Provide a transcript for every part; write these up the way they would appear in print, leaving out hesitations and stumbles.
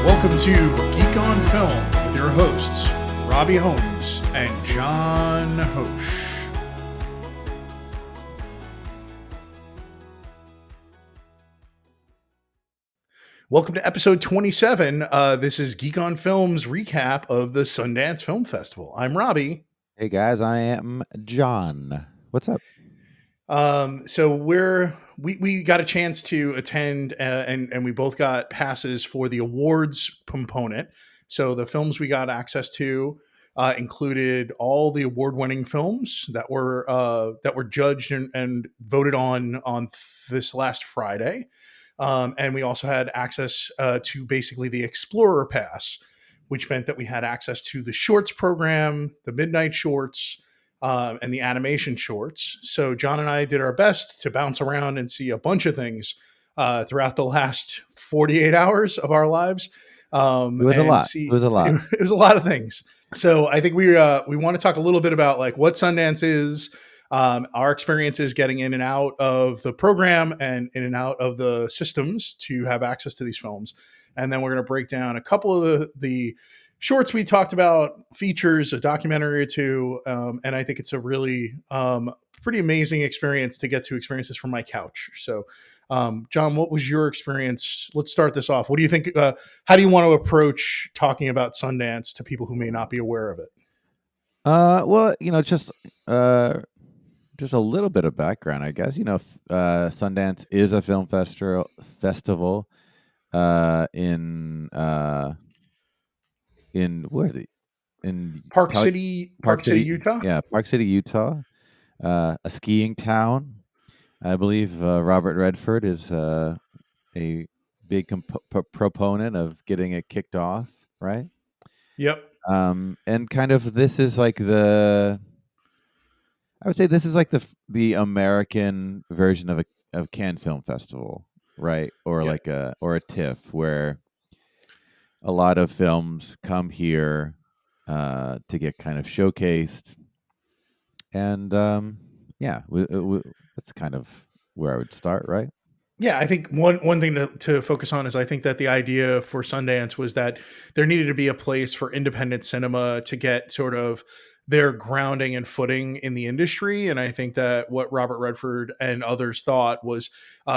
Welcome to Geek on Film with your hosts, Robbie Holmes and John Hosch. Welcome to episode 27. This is Geek on Film's recap of the Sundance Film Festival. I'm Robbie. Hey guys, I am John. What's up? So we got a chance to attend, and we both got passes for the awards component. So the films we got access to included all the award-winning films that were judged and voted on this last Friday, and we also had access to basically the Explorer Pass, which meant that we had access to the shorts program, the midnight shorts, and the animation shorts. So John and I did our best to bounce around and see a bunch of things throughout the last 48 hours of our lives. It was a lot. It was a lot. It was a lot of things. So I think we want to talk a little bit about like what Sundance is, our experiences getting in and out of the program and in and out of the systems to have access to these films. And then we're going to break down a couple of the shorts we talked about, features, a documentary or two, and I think it's a really pretty amazing experience to get to experience this from my couch. So, John, what was your experience? Let's start this off. What do you think? How do you want to approach talking about Sundance to people who may not be aware of it? Well, just a little bit of background, I guess. Sundance is a film festival in where the in Park City, Utah. Yeah, Park City, Utah. A skiing town. I believe Robert Redford is a big proponent of getting it kicked off, right? Yep. And kind of this is like I would say this is like the American version of Cannes Film Festival, right? Or Yep. like a TIFF, where a lot of films come here to get kind of showcased, and that's kind of where I would start, right? Yeah, I think one thing to focus on is I think that the idea for Sundance was that there needed to be a place for independent cinema to get sort of their grounding and footing in the industry. And I think that what Robert Redford and others thought was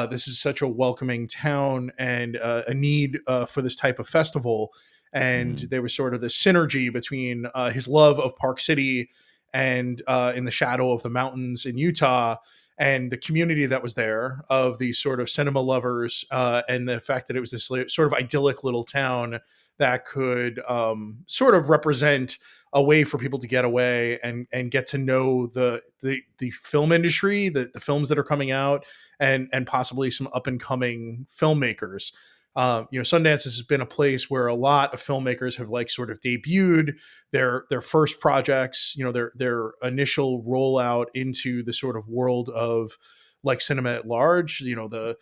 this is such a welcoming town and a need for this type of festival. And there was sort of the synergy between his love of Park City and in the shadow of the mountains in Utah, and the community that was there of these sort of cinema lovers, and the fact that it was this sort of idyllic little town that could sort of represent a way for people to get away and get to know the film industry, the films that are coming out, and possibly some up and coming filmmakers. Sundance has been a place where a lot of filmmakers have like sort of debuted their first projects, their initial rollout into the sort of world of like cinema at large, the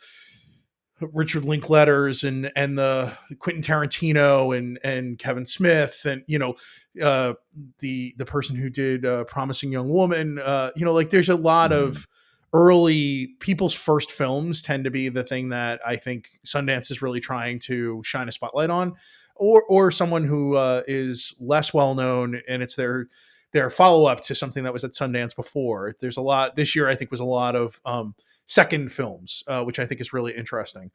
Richard Linkletters and the Quentin Tarantino and Kevin Smith and the person who did Promising Young Woman. Like there's a lot of early people's first films tend to be the thing that I think Sundance is really trying to shine a spotlight on, or someone who is less well known and it's their follow up to something that was at Sundance before. There's a lot this year. I think was a lot of second films, which I think is really interesting.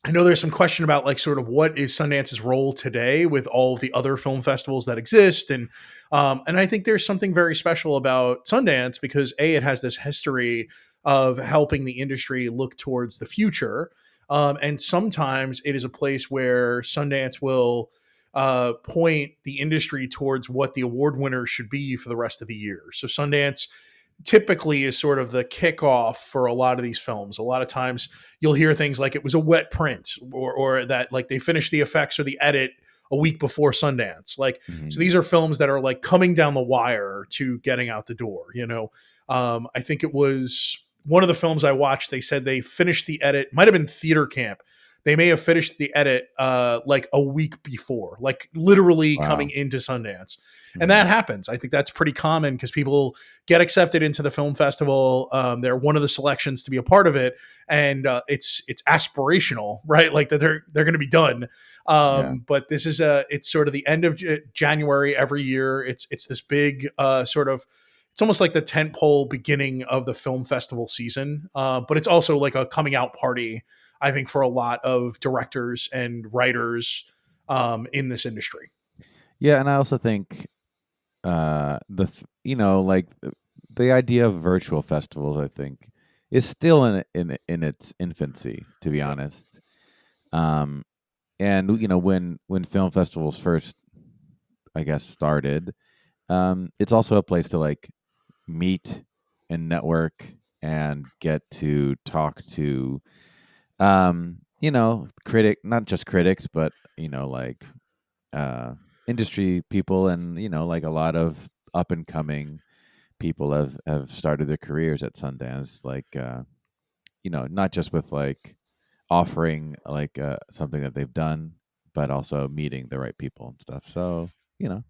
I know there's some question about like sort of what is Sundance's role today with all of the other film festivals that exist. And I think there's something very special about Sundance because it has this history of helping the industry look towards the future. And sometimes it is a place where Sundance will point the industry towards what the award winners should be for the rest of the year. So Sundance typically is sort of the kickoff for a lot of these films. A lot of times you'll hear things like it was a wet print or that like they finished the effects or the edit a week before Sundance. So these are films that are like coming down the wire to getting out the door. I think it was one of the films I watched. They said they finished the edit, might've been Theater Camp. they may have finished the edit like a week before, like literally coming Wow. into Sundance. And Hmm. that happens. I think that's pretty common because people get accepted into the film festival. They're one of the selections to be a part of it, and it's aspirational, right? Like that they're going to be done. Yeah. But this is it's sort of the end of January every year. It's this big sort of, it's almost like the tentpole beginning of the film festival season, but it's also like a coming out party, I think, for a lot of directors and writers in this industry. Yeah, and I also think like the idea of virtual festivals, I think, is still in its infancy, to be Yep. honest. Um, and when film festivals first, I guess, started, it's also a place to like meet and network and get to talk to critic not just critics, but like uh industry people, and like a lot of up and coming people have started their careers at Sundance, like not just with like offering like something that they've done, but also meeting the right people and stuff. So, you know.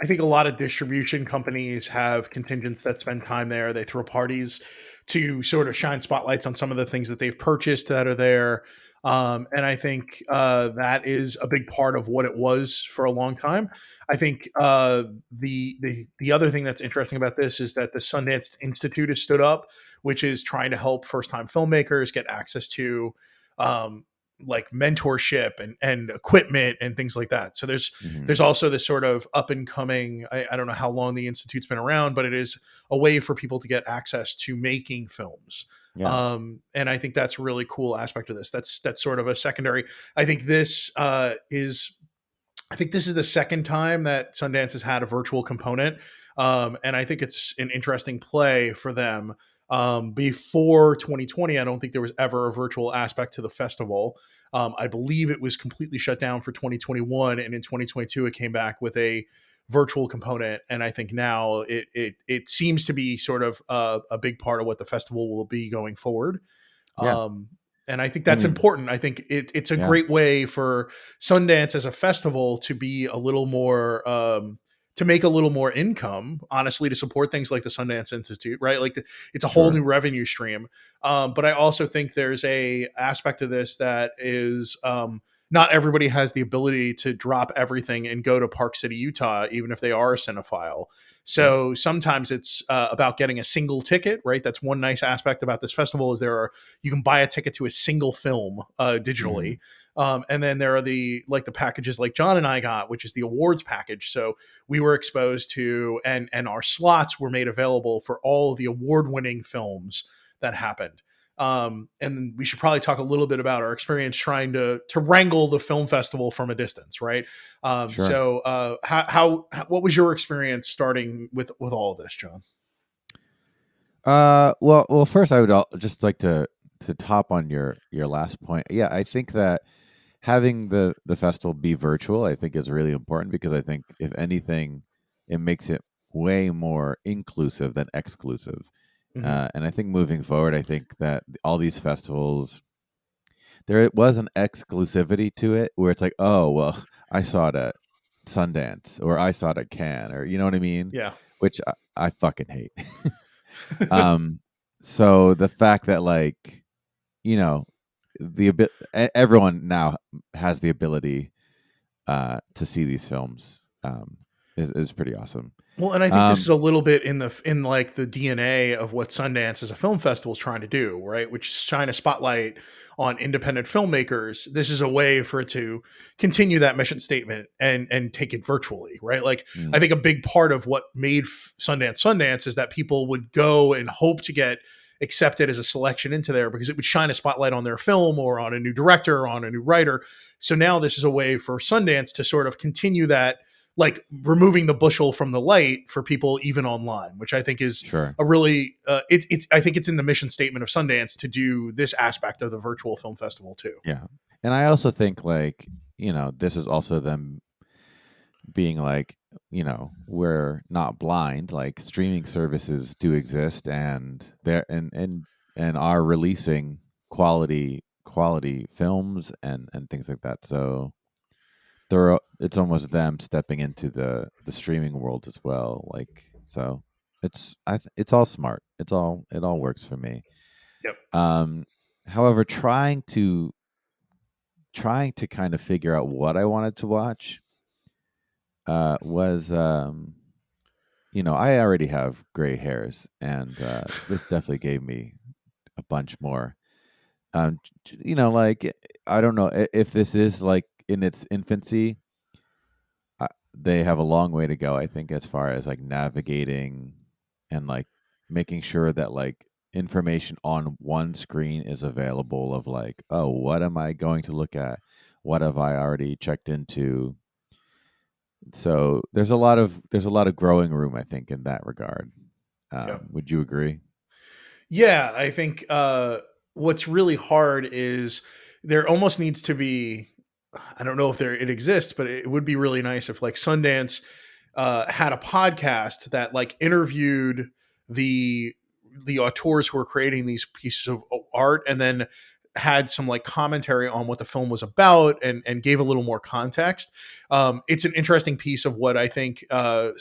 I think a lot of distribution companies have contingents that spend time there. They throw parties to sort of shine spotlights on some of the things that they've purchased that are there. And I think that is a big part of what it was for a long time. I think the other thing that's interesting about this is that the Sundance Institute has stood up, which is trying to help first time filmmakers get access to um, like mentorship and equipment and things like that. So Hmm. there's also this sort of up and coming, I don't know how long the institute's been around, but it is a way for people to get access to making films. Yeah. And I think that's a really cool aspect of this. That's sort of a secondary. I think this is I think this is the second time that Sundance has had a virtual component, and I think it's an interesting play for them. Before 2020, I don't think there was ever a virtual aspect to the festival. I believe it was completely shut down for 2021, and in 2022, it came back with a virtual component. And I think now it seems to be sort of a big part of what the festival will be going forward. Yeah. Um, and I think I that's mean, important. I think it's a yeah. great way for Sundance as a festival to be a little more to make a little more income, honestly, to support things like the Sundance Institute, right? Like it's a whole Sure. new revenue stream. But I also think there's a aspect of this that is not everybody has the ability to drop everything and go to Park City, Utah, even if they are a cinephile. Yeah. So sometimes it's about getting a single ticket, right? That's one nice aspect about this festival is there are you can buy a ticket to a single film Hmm. digitally, and then there are the packages like John and I got, which is the awards package. So we were exposed to and our slots were made available for all of the award winning films that happened. And we should probably talk a little bit about our experience trying to wrangle the film festival from a distance, right? Sure. What was your experience starting with all of this, John? Well, first I would just like to top on your last point. Yeah, I think that having the festival be virtual, I think, is really important, because I think if anything, it makes it way more inclusive than exclusive. Hmm. And I think moving forward, I think that all these festivals, there was an exclusivity to it where it's like, oh well, I saw it at Sundance, or I saw it at Cannes, or you know what I mean, Yeah. which I fucking hate. Um, so the fact that, like, you know, everyone now has the ability to see these films, is pretty awesome. Well, and I think this is Um, a little bit in like the DNA of what Sundance as a film festival is trying to do, right? Which is shine a spotlight on independent filmmakers. This is a way for it to continue that mission statement and take it virtually, right? Like I mm, think a big part of what made Sundance is that people would go and hope to get accepted as a selection into there because it would shine a spotlight on their film or on a new director or on a new writer. So now this is a way for Sundance to sort of continue that, like removing the bushel from the light for people even online, which I think is sure. a really it's I think it's in the mission statement of Sundance to do this aspect of the virtual film festival too. Yeah. And I also think, like, this is also them being like, we're not blind. Like, streaming services do exist, and they're and are releasing quality quality films and things like that. So they're it's almost them stepping into the streaming world as well. Like so, it's all smart. It all works for me. Yep. Um, however, trying to kind of figure out what I wanted to watch was I already have gray hairs, and this definitely gave me a bunch more. Like I don't know if this is like in its infancy. They have a long way to go, I think, as far as like navigating and like making sure that like information on one screen is available of like, oh, what am I going to look at? What have I already checked into? So there's a lot of growing room, I think, in that regard. Yep. Would you agree? Yeah, I think what's really hard is there almost needs to be. I don't know if there it exists, but it would be really nice if like Sundance had a podcast that like interviewed the the auteurs who were creating these pieces of art, and then had some like commentary on what the film was about, and gave a little more context. It's an interesting piece of what I think a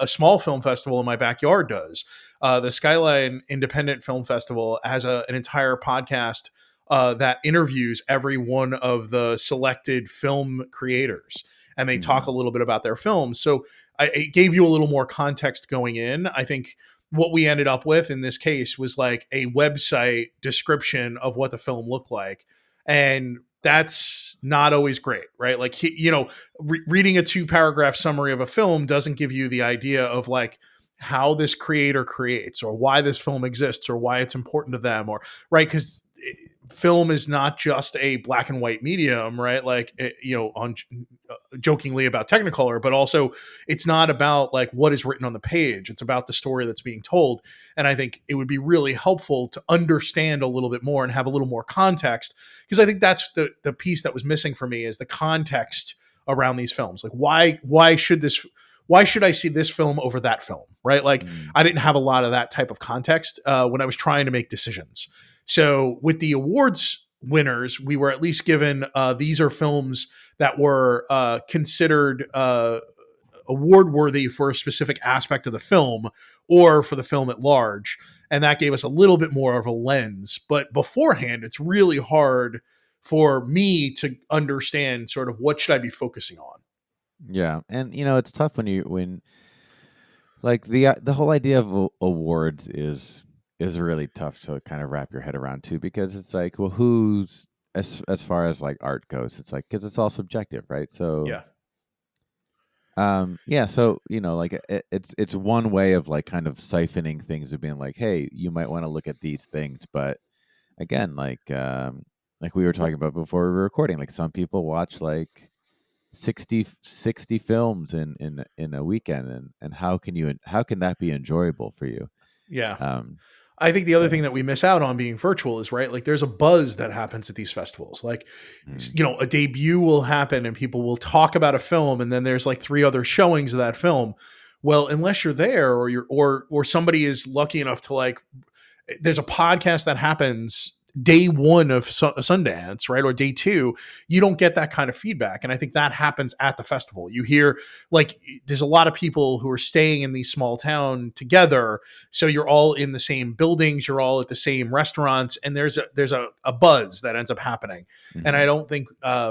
small film festival in my backyard does. The Skyline Independent Film Festival has an entire podcast that interviews every one of the selected film creators, and they talk a Hmm. little bit about their films. So it gave you a little more context going in. I think what we ended up with in this case was like a website description of what the film looked like. And that's not always great, right? Like, reading a 2 paragraph summary of a film doesn't give you the idea of like how this creator creates, or why this film exists, or why it's important to them, or right. Because film is not just a black and white medium, right? Like, on jokingly about Technicolor, but also it's not about like what is written on the page. It's about the story that's being told. And I think it would be really helpful to understand a little bit more and have a little more context, because I think that's the piece that was missing for me, is the context around these films. Like, why should I see this film over that film? Right? Like, Mm. I didn't have a lot of that type of context when I was trying to make decisions. So with the awards winners, we were at least given these are films that were considered award worthy for a specific aspect of the film or for the film at large. And that gave us a little bit more of a lens. But beforehand, it's really hard for me to understand sort of what should I be focusing on. Yeah, and it's tough when like the whole idea of awards is really tough to kind of wrap your head around too, because it's like, well, who's as far as like art goes, it's like because it's all subjective, right? So Yeah. yeah, so like it's one way of like kind of siphoning things of being like, hey, you might want to look at these things, but again, like we were talking about before we were recording, like some people watch like 60 films in a weekend, and how can that be enjoyable for you? Yeah. um I think the other thing so that we miss out on being virtual is, right, like there's a buzz that happens at these festivals. Like, mm, a debut will happen and people will talk about a film, and then there's like 3 other showings of that film. Well, unless you're there, or somebody is lucky enough to like, there's a podcast that happens day one of Sundance, right? Or day two, you don't get that kind of feedback. And I think that happens at the festival. You hear like there's a lot of people who are staying in these small town together. So you're all in the same buildings, you're all at the same restaurants, and there's a buzz that ends up happening. And I mhm. don't think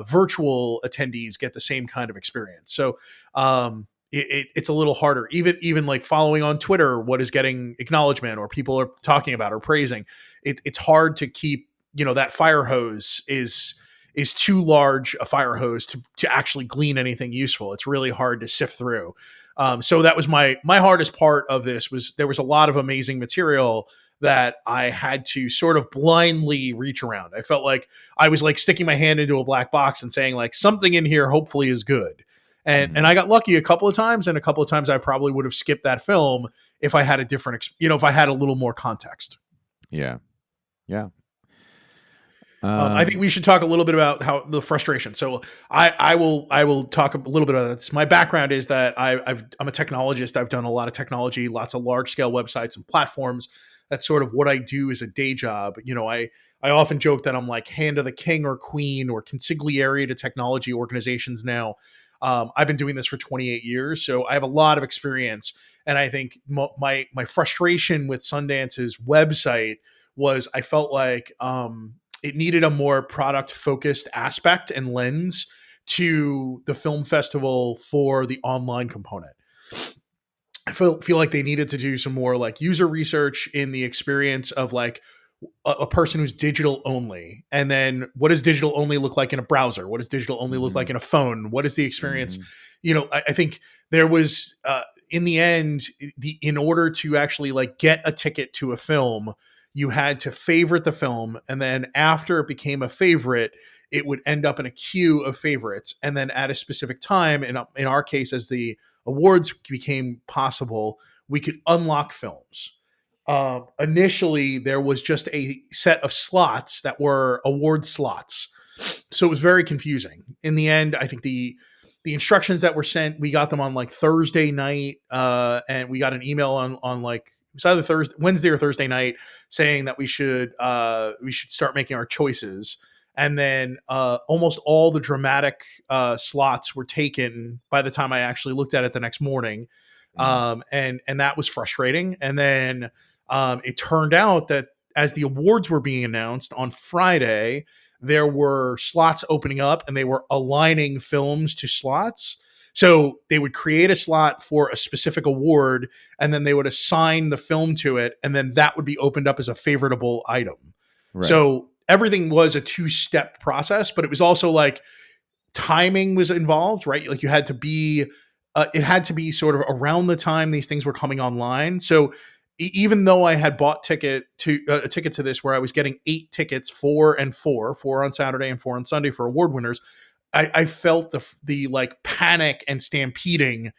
virtual attendees get the same kind of experience. So it's a little harder. Even like following on Twitter, what is getting acknowledgement or people are talking about or praising. It's hard to keep that fire hose is too large a fire hose to actually glean anything useful. It's really hard to sift through. So that was my hardest part of this. Was there was a lot of amazing material that I had to sort of blindly reach around. I felt like I was like sticking my hand into a black box and saying like something in here hopefully is good. And I Mhm. got lucky a couple of times, and a couple of times I probably would have skipped that film if I had a different, if I had a little more context. Yeah, yeah. I think um we should talk a little bit about how the frustration. So I will talk a little bit about this. My background is that I'm a technologist. I've done a lot of technology, lots of large scale websites and platforms. that's sort of what I do as a day job. I often joke that I'm like hand of the king or queen or consigliere to technology organizations now. I've been doing this for 28 years, so I have a lot of experience. And I think my frustration with Sundance's website was I felt like it needed a more product focused aspect and lens to the film festival for the online component. I feel like they needed to do some more like user research in the experience of like a person who's digital only, and then what does digital only look like in a browser, what does digital only look Mm-hmm. like in a phone, what is the experience. Mm-hmm. I think there was in the end, in order to actually like get a ticket to a film, you had to favorite the film, and then after it became a favorite, it would end up in a queue of favorites, and then at a specific time, in our case, as the awards became possible, we could unlock films. Initially, there was just a set of slots that were award slots, so it was very confusing. In the end, I think the instructions that were sent, we got them on like Thursday night, and we got an email on like it was either Wednesday or Thursday night saying that we should start making our choices. And then almost all the dramatic slots were taken by the time I actually looked at it the next morning, Mm. and that was frustrating. And then it turned out that as the awards were being announced on Friday, there were slots opening up and they were aligning films to slots. So they would create a slot for a specific award and then they would assign the film to it. And then that would be opened up as a favoritable item. Right. So everything was a two-step process, but it was also like timing was involved, right? Like you had to be, it had to be sort of around the time these things were coming online. So even though I had bought a ticket to this where I was getting 8 tickets, four on Saturday and four on Sunday for award winners, I felt the like panic and stampeding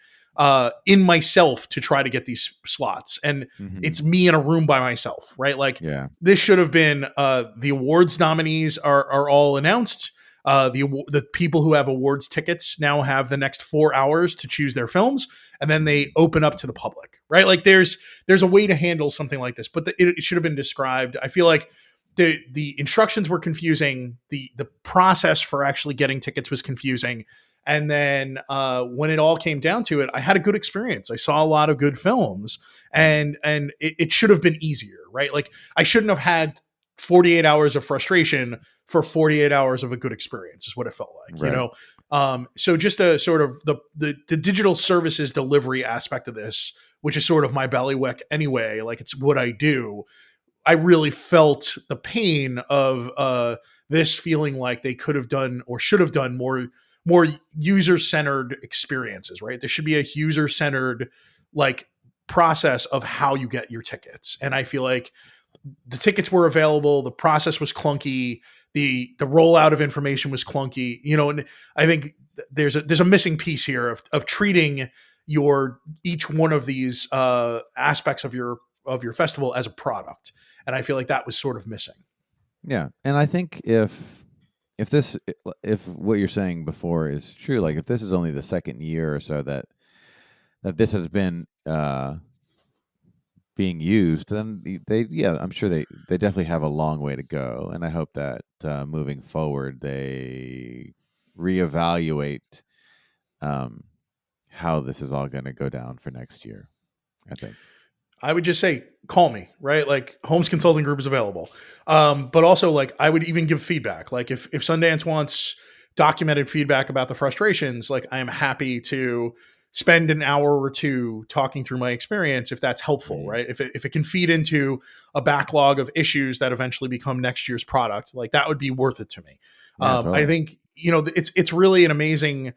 in myself to try to get these slots, and Mm-hmm. it's me in a room by myself, right? Like Yeah. this should have been the awards nominees are all announced. The people who have awards tickets now have the next 4 hours to choose their films, and then Mm-hmm. they open up to the public, right? Like there's a way to handle something like this, but it should have been described. I feel like the instructions were confusing. The process for actually getting tickets was confusing. And then when it all came down to it, I had a good experience. I saw a lot of good films, Mm-hmm. and it should have been easier, right? Like I shouldn't have had 48 hours of frustration for 48 hours of a good experience is what it felt like, Right. so just a sort of the digital services delivery aspect of this, which is sort of my ballywick anyway, like it's what I do. I really felt the pain of this feeling like they could have done or should have done more user centered experiences, right? There should be a user centered like process of how you get your tickets, and I feel like the tickets were available, the process was clunky, the rollout of information was clunky, and I think there's a missing piece here of treating your each one of these aspects of your festival as a product, and I feel like that was sort of missing. Yeah. And I think if this if what you're saying before is true, like if this is only the second year or so that this has been being used, then they yeah, I'm sure they definitely have a long way to go, and I hope that moving forward they reevaluate um, how this is all going to go down for next year. I think. I would just say, call me, right? Like Holmes Consulting Group is available. But also like I would even give feedback. Like if Sundance wants documented feedback about the frustrations, like I am happy to spend an hour or two talking through my experience if that's helpful, Mhm. right? If it can feed into a backlog of issues that eventually become next year's product, like that would be worth it to me. Yeah, I totally. think, it's really an amazing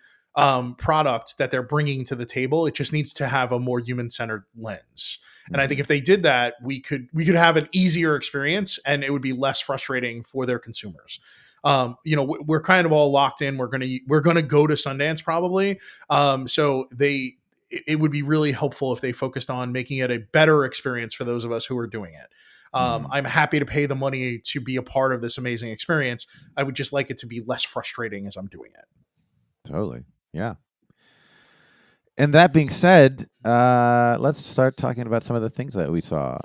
product that they're bringing to the table. It just needs to have a more human centered lens. And I think Hmm. if they did that, we could have an easier experience, and it would be less frustrating for their consumers. We're kind of all locked in. We're gonna go to Sundance probably. So it would be really helpful if they focused on making it a better experience for those of us who are doing it. Hmm. I'm happy to pay the money to be a part of this amazing experience. I would just like it to be less frustrating as I'm doing it. Totally. Yeah. And that being said, let's start talking about some of the things that we saw.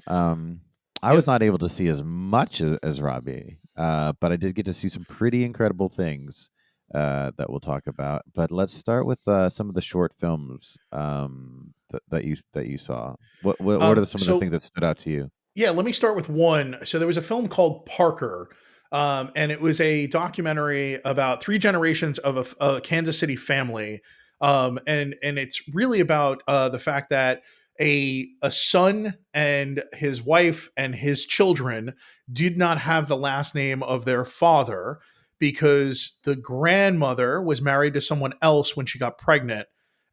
I was Yep. not able to see as much as Robbie, but I did get to see some pretty incredible things that we'll talk about. But let's start with some of the short films that you saw. What are some of the things So that stood out to you? yeah, let me start with one. So there was a film called Parker, and it was a documentary about three generations of a Kansas City family, and it's really about the fact that a son and his wife and his children did not have the last name of their father because the grandmother was married to someone else when she got pregnant,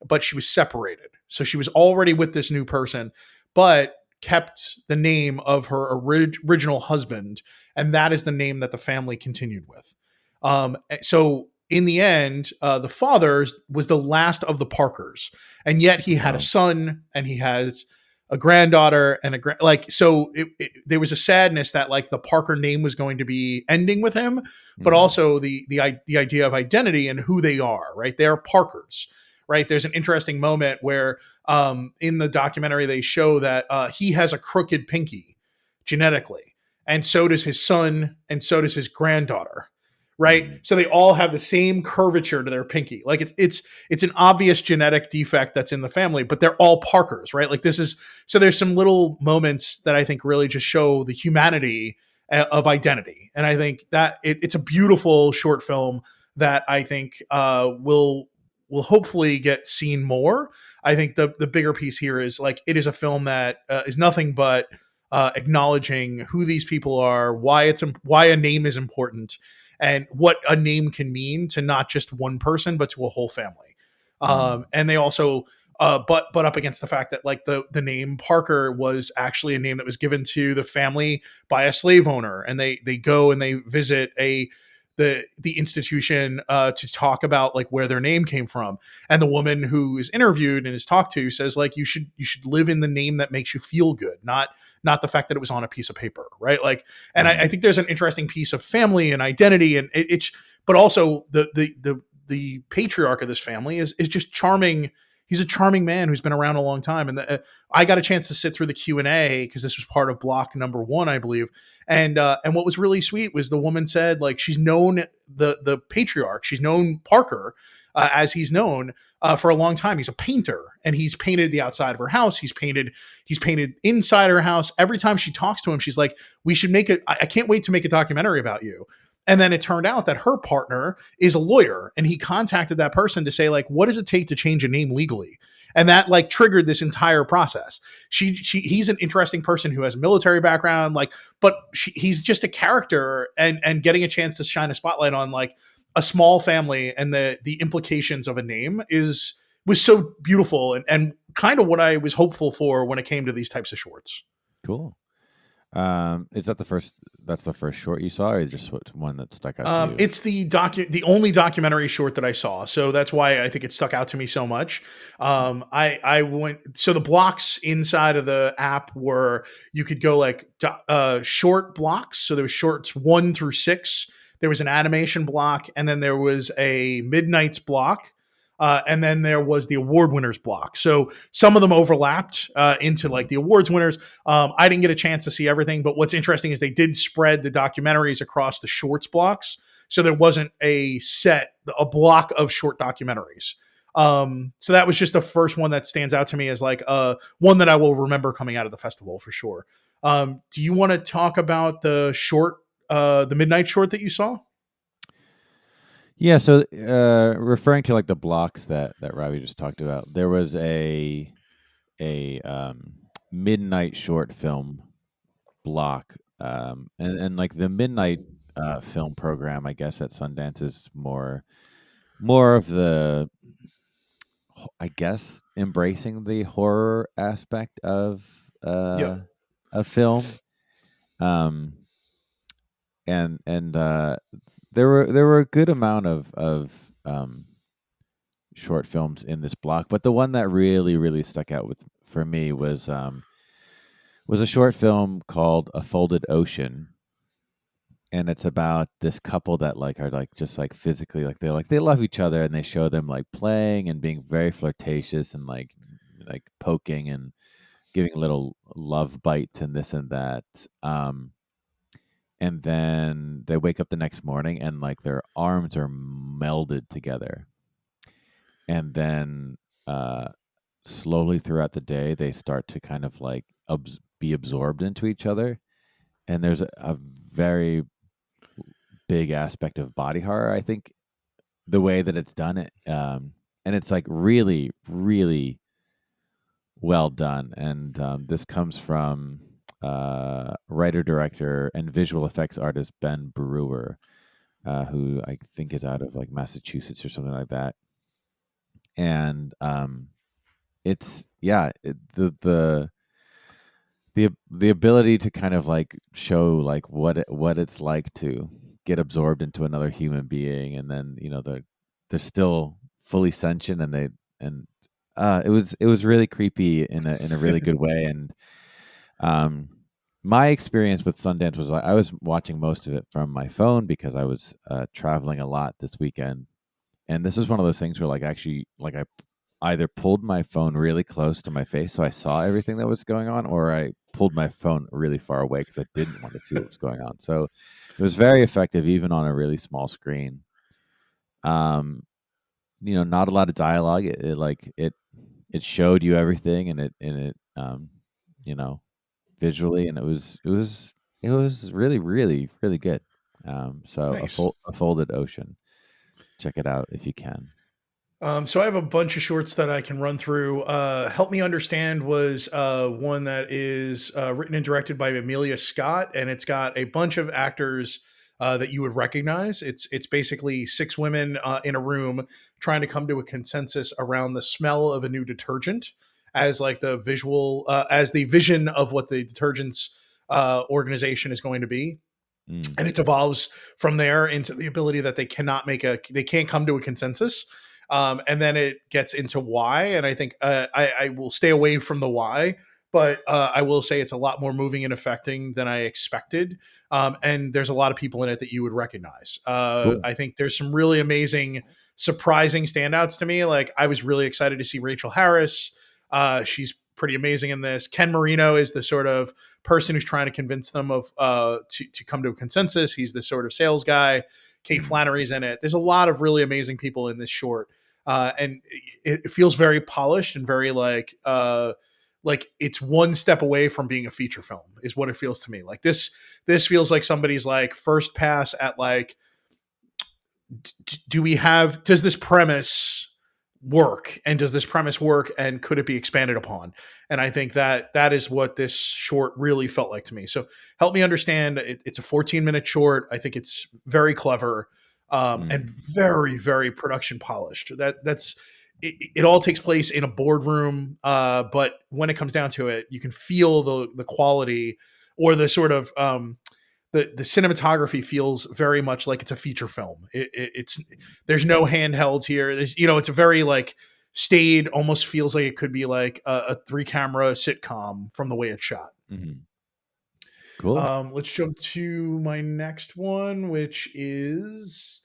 but she was separated. So she was already with this new person, but kept the name of her original husband, and that is the name that the family continued with. So in the end, the father was the last of the Parkers, and yet he had a Wow. son and he has a granddaughter and like so there was a sadness that like the Parker name was going to be ending with him, but Mm, also the idea of identity and who they are. Right, they are Parkers. Right, there's an interesting moment where in the documentary they show that he has a crooked pinky genetically, and so does his son, and so does his granddaughter. Right, mm, so they all have the same curvature to their pinky. Like it's an obvious genetic defect that's in the family, but they're all Parkers. Right, like this is so. There's some little moments that I think really just show the humanity of identity, and I think that it's a beautiful short film that I think will hopefully get seen more. I think the bigger piece here is like it is a film that is nothing but acknowledging who these people are, why a name is important, and what a name can mean to not just one person but to a whole family. mm, And they also but up against the fact that like the name Parker was actually a name that was given to the family by a slave owner, and they go and they visit the institution to talk about like where their name came from, and the woman who is interviewed and is talked to says like you should live in the name that makes you feel good, not the fact that it was on a piece of paper, right? Like, and I mm, think there's an interesting piece of family and identity, and it's but also the patriarch of this family is just charming. He's a charming man who's been around a long time, and I got a chance to sit through the Q&A because this was part of block number one, I believe. And what was really sweet was the woman said like she's known the patriarch, she's known Parker as he's known for a long time. He's a painter, and he's painted the outside of her house. He's painted inside her house. Every time she talks to him, she's like, "We should make it. I can't wait to make a documentary about you." And then it turned out that her partner is a lawyer, and he contacted that person to say like, "What does it take to change a name legally?" And that like triggered this entire process. He's an interesting person who has a military background, like, but he's just a character, and getting a chance to shine a spotlight on like a small family and the implications of a name is was so beautiful, and kind of what I was hopeful for when it came to these types of shorts. cool. Is that the first? That's the first short you saw, or just one that stuck out to you? It's the only documentary short that I saw, so that's why I think it stuck out to me so much. I went so the blocks inside of the app were you could go like short blocks, so there was shorts 1 through 6. There was an animation block, and then there was a midnights block. And then there was the award winners block. So some of them overlapped into Mm, like the awards winners. I didn't get a chance to see everything, but what's interesting is they did spread the documentaries across the shorts blocks, so there wasn't a block of short documentaries. So that was just the first one that stands out to me as like one that I will remember coming out of the festival for sure. Do you want to talk about the midnight short that you saw? yeah. So, referring to like the blocks that Robbie just talked about, there was a midnight short film block, and like the midnight film program, I guess at Sundance is more of the I guess embracing the horror aspect Yep. of film. Um, and there were a good amount of short films in this block, but the one that really stuck out with for me was a short film called A Folded Ocean, and it's about this couple that like are like just like physically like they love each other, and they show them like playing and being very flirtatious and like poking giving little love bites and this and that. Um, and then they wake up the next morning and like their arms are melded together. And then uh, slowly throughout the day, they start to kind of like be absorbed into each other. And there's a very big aspect of body horror, I think, the way that it's done it. And it's like really, really well done. And this comes from writer, director, and visual effects artist Ben Brewer, who I think is out of like Massachusetts or something like that. And it's yeah, the ability to kind of like show like what it's like to get absorbed into another human being, and then they're still fully sentient, and it was really creepy in a really good way. And um my experience with Sundance was I was watching most of it from my phone because I was traveling a lot this weekend, and this was one of those things where like actually like I either pulled my phone really close to my face so I saw everything that was going on, or I pulled my phone really far away because I didn't want to see what was going on. So it was very effective even on a really small screen. Um, not a lot of dialogue. It showed you everything, and it you know visually, and it was really really really good. So Nice. a folded ocean. Check it out if you can. So I have a bunch of shorts that I can run through. Help Me Understand was one that is written and directed by Amelia Scott, and it's got a bunch of actors that you would recognize. It's basically six women in a room trying to come to a consensus around the smell of a new detergent as like the visual, as the vision of what the detergents organization is going to be, Mm. and it evolves from there into the ability that they can't come to a consensus. And then it gets into why, and I think I will stay away from the why, but I will say it's a lot more moving and affecting than I expected. And there's a lot of people in it that you would recognize. Cool. I think there's some really amazing surprising standouts to me. Like I was really excited to see Rachel Harris. She's pretty amazing in this. Ken Marino is the sort of person who's trying to convince them of to come to a consensus. He's the sort of sales guy. Kate Mm. Flannery's in it. There's a lot of really amazing people in this short, and it feels very polished and very like it's one step away from being a feature film is what it feels to me. Like this feels like somebody's like first pass at like does this premise work, and does this premise work, and could it be expanded upon? And I think that that is what this short really felt like to me. So Help Me Understand, it's a 14-minute short. I think it's very clever, and Mm. very very production polished. It all takes place in a boardroom, but when it comes down to it, you can feel the quality, or the sort of the cinematography feels very much like it's a feature film. It's there's no handhelds here. It's a very like stayed, almost feels like it could be like a three camera sitcom from the way it's shot. Mhm. Cool. Let's jump to my next one, which is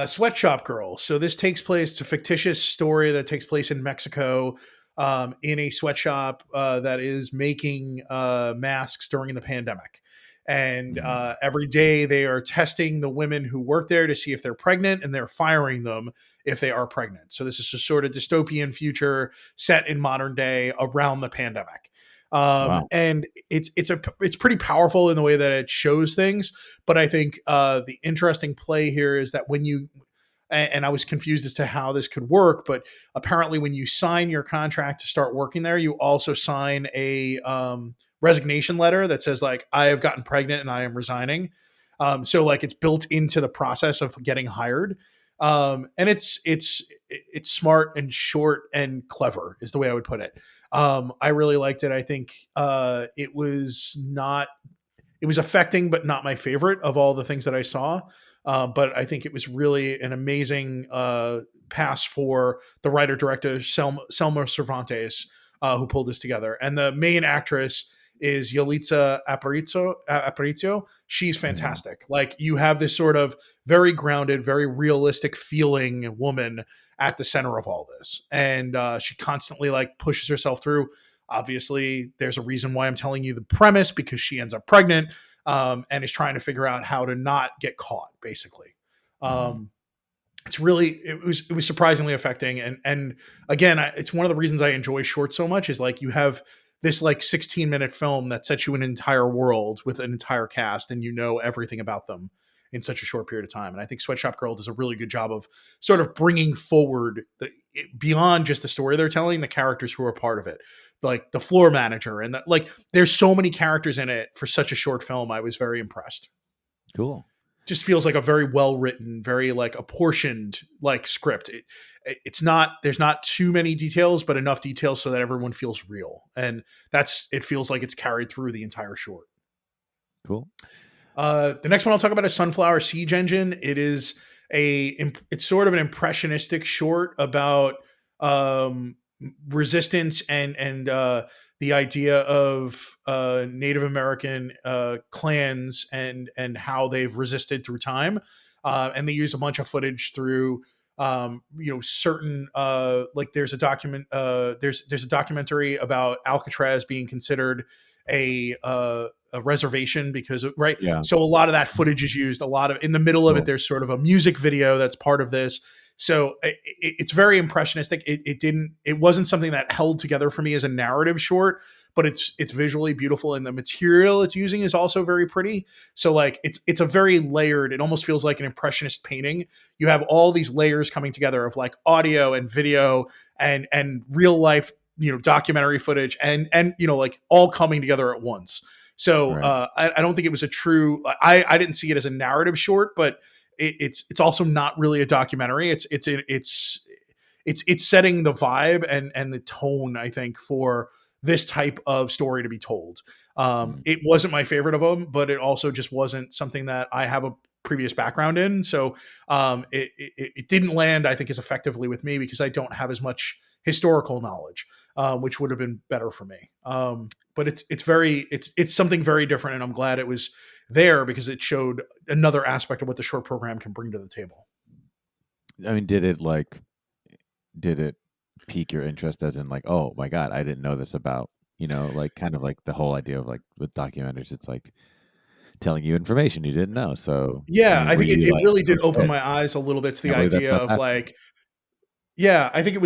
Sweatshop Girl. So this takes place, it's a fictitious story that takes place in Mexico, in a sweatshop that is making masks during the pandemic. And Mhm. every day they are testing the women who work there to see if they're pregnant, and they're firing them if they are pregnant. So this is a sort of dystopian future set in modern day around the pandemic. Wow. And it's pretty powerful in the way that it shows things. But I think the interesting play here is that when you and I was confused as to how this could work, but apparently when you sign your contract to start working there, you also sign a resignation letter that says like I have gotten pregnant and I am resigning. So like it's built into the process of getting hired. And it's smart and short and clever is the way I would put it. I really liked it. I think it was affecting, but not my favorite of all the things that I saw. But I think it was really an amazing pass for the writer director Selma Cervantes, who pulled this together. And the main actress is Yalitza Aparicio. She's Mhm. fantastic. Like you have this sort of very grounded, very realistic feeling woman at the center of all this, and she constantly like pushes herself through. Obviously, there's a reason why I'm telling you the premise, because she ends up pregnant, and is trying to figure out how to not get caught, basically. Mm. Um, it's really, it was surprisingly affecting, and again, it's one of the reasons I enjoy shorts so much, is like you have this like 16-minute film that sets you an entire world with an entire cast, and you know everything about them in such a short period of time. And I think Sweatshop Girl does a really good job of sort of bringing forward beyond just the story they're telling, the characters who are part of it, like the floor manager, and like there's so many characters in it for such a short film. I was very impressed. Cool. Just feels like a very well written, very like apportioned like script. It's not, there's not too many details, but enough details so that everyone feels real, and that's, it feels like it's carried through the entire short. Cool. The next one I'll talk about is Sunflower Siege Engine. It's sort of an impressionistic short about um, resistance and the idea of Native American clans and how they've resisted through time. And they use a bunch of footage through certain like there's a documentary about Alcatraz being considered a reservation because right, Yeah. so a lot of that footage is used, a lot of, in the middle of it Cool. there's sort of a music video that's part of this. So it's very impressionistic. It wasn't something that held together for me as a narrative short, but it's visually beautiful, and the material it's using is also very pretty. So like it's a very layered, it almost feels like an impressionist painting. You have all these layers coming together of like audio and video and real life, documentary footage, and like all coming together at once. So Right. I don't think it was a true. I didn't see it as a narrative short, but it's also not really a documentary. It's setting the vibe and the tone, I think, for this type of story to be told. Mm. It wasn't my favorite of them, but it also just wasn't something that I have a previous background in. So it didn't land, I think, as effectively with me because I don't have as much historical knowledge, which would have been better for me. But it's something very different, and I'm glad it was there because it showed another aspect of what the short program can bring to the table. I mean, did it pique your interest as in like, oh my god, I didn't know this about, like kind of like the whole idea of like with documentaries, it's like telling you information you didn't know. So, I Yeah, mean, I were think it, you it like, really oh did open shit, my eyes a little bit to the can't believe that idea stuff of happened? like, yeah, I think it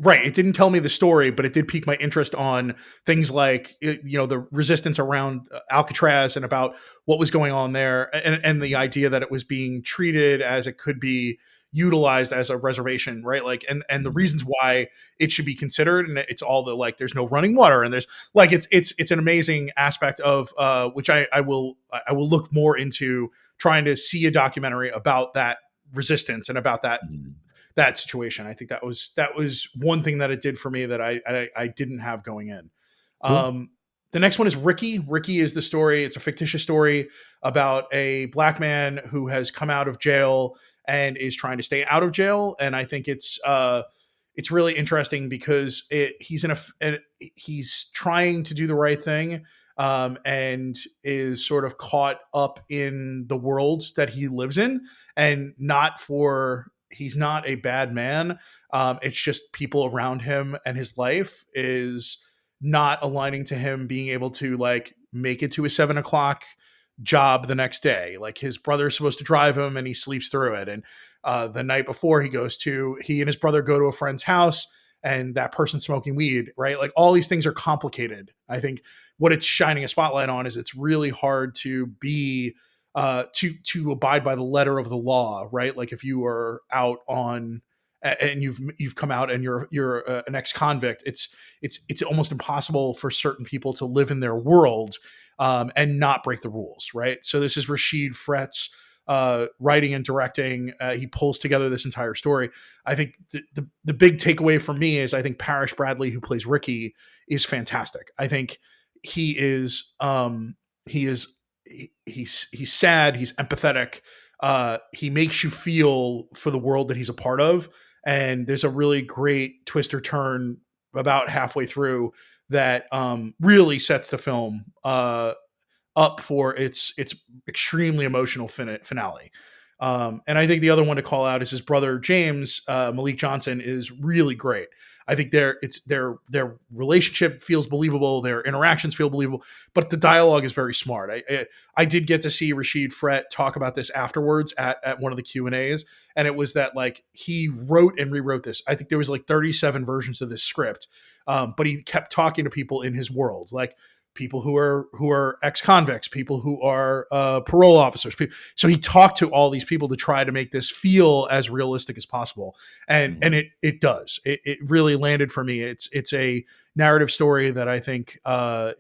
right. It didn't tell me the story, but it did pique my interest on things like the resistance around Alcatraz and about what was going on there, and the idea that it was being treated as it could be utilized as a reservation, right? Like, and the Mm. reasons why it should be considered, and it's all the like, there's no running water, and there's like, it's an amazing aspect of which I will look more into trying to see a documentary about that resistance and about Mm. that situation. I think that was one thing that it did for me that I didn't have going in. Cool. Um, the next one is Ricky. Ricky is the story. It's a fictitious story about a black man who has come out of jail and is trying to stay out of jail. And I think it's really interesting because he's trying to do the right thing, and is sort of caught up in the world that he lives in, and not for he's not a bad man. It's just people around him and his life is not aligning to him being able to like make it to a 7 o'clock job the next day. Like his brother's supposed to drive him and he sleeps through it. And the night before he and his brother go to a friend's house and that person's smoking weed, right? Like all these things are complicated. I think what it's shining a spotlight on is it's really hard to be to abide by the letter of the law, right? Like if you are out on and you've come out and you're an ex-convict, it's almost impossible for certain people to live in their world and not break the rules, right? So this is Rashid Fretz writing and directing. He pulls together this entire story. I think the big takeaway for me is I think Parrish Bradley, who plays Ricky, is fantastic. I think he is he is he's sad, he's empathetic. He makes you feel for the world that he's a part of, and there's a really great twist or turn about halfway through that really sets the film up for its extremely emotional finale. And I think the other one to call out is his brother James. Malik Johnson is really great. I think their relationship feels believable, their interactions feel believable, but the dialogue is very smart. I did get to see Rashid Fret talk about this afterwards at one of the Q&As, and it was that like he wrote and rewrote this. I think there was like 37 versions of this script, but he kept talking to people in his world, like people who are ex-convicts, people who are parole officers. So he talked to all these people to try to make this feel as realistic as possible, and Mhm. it does. It really landed for me. It's a narrative story that I think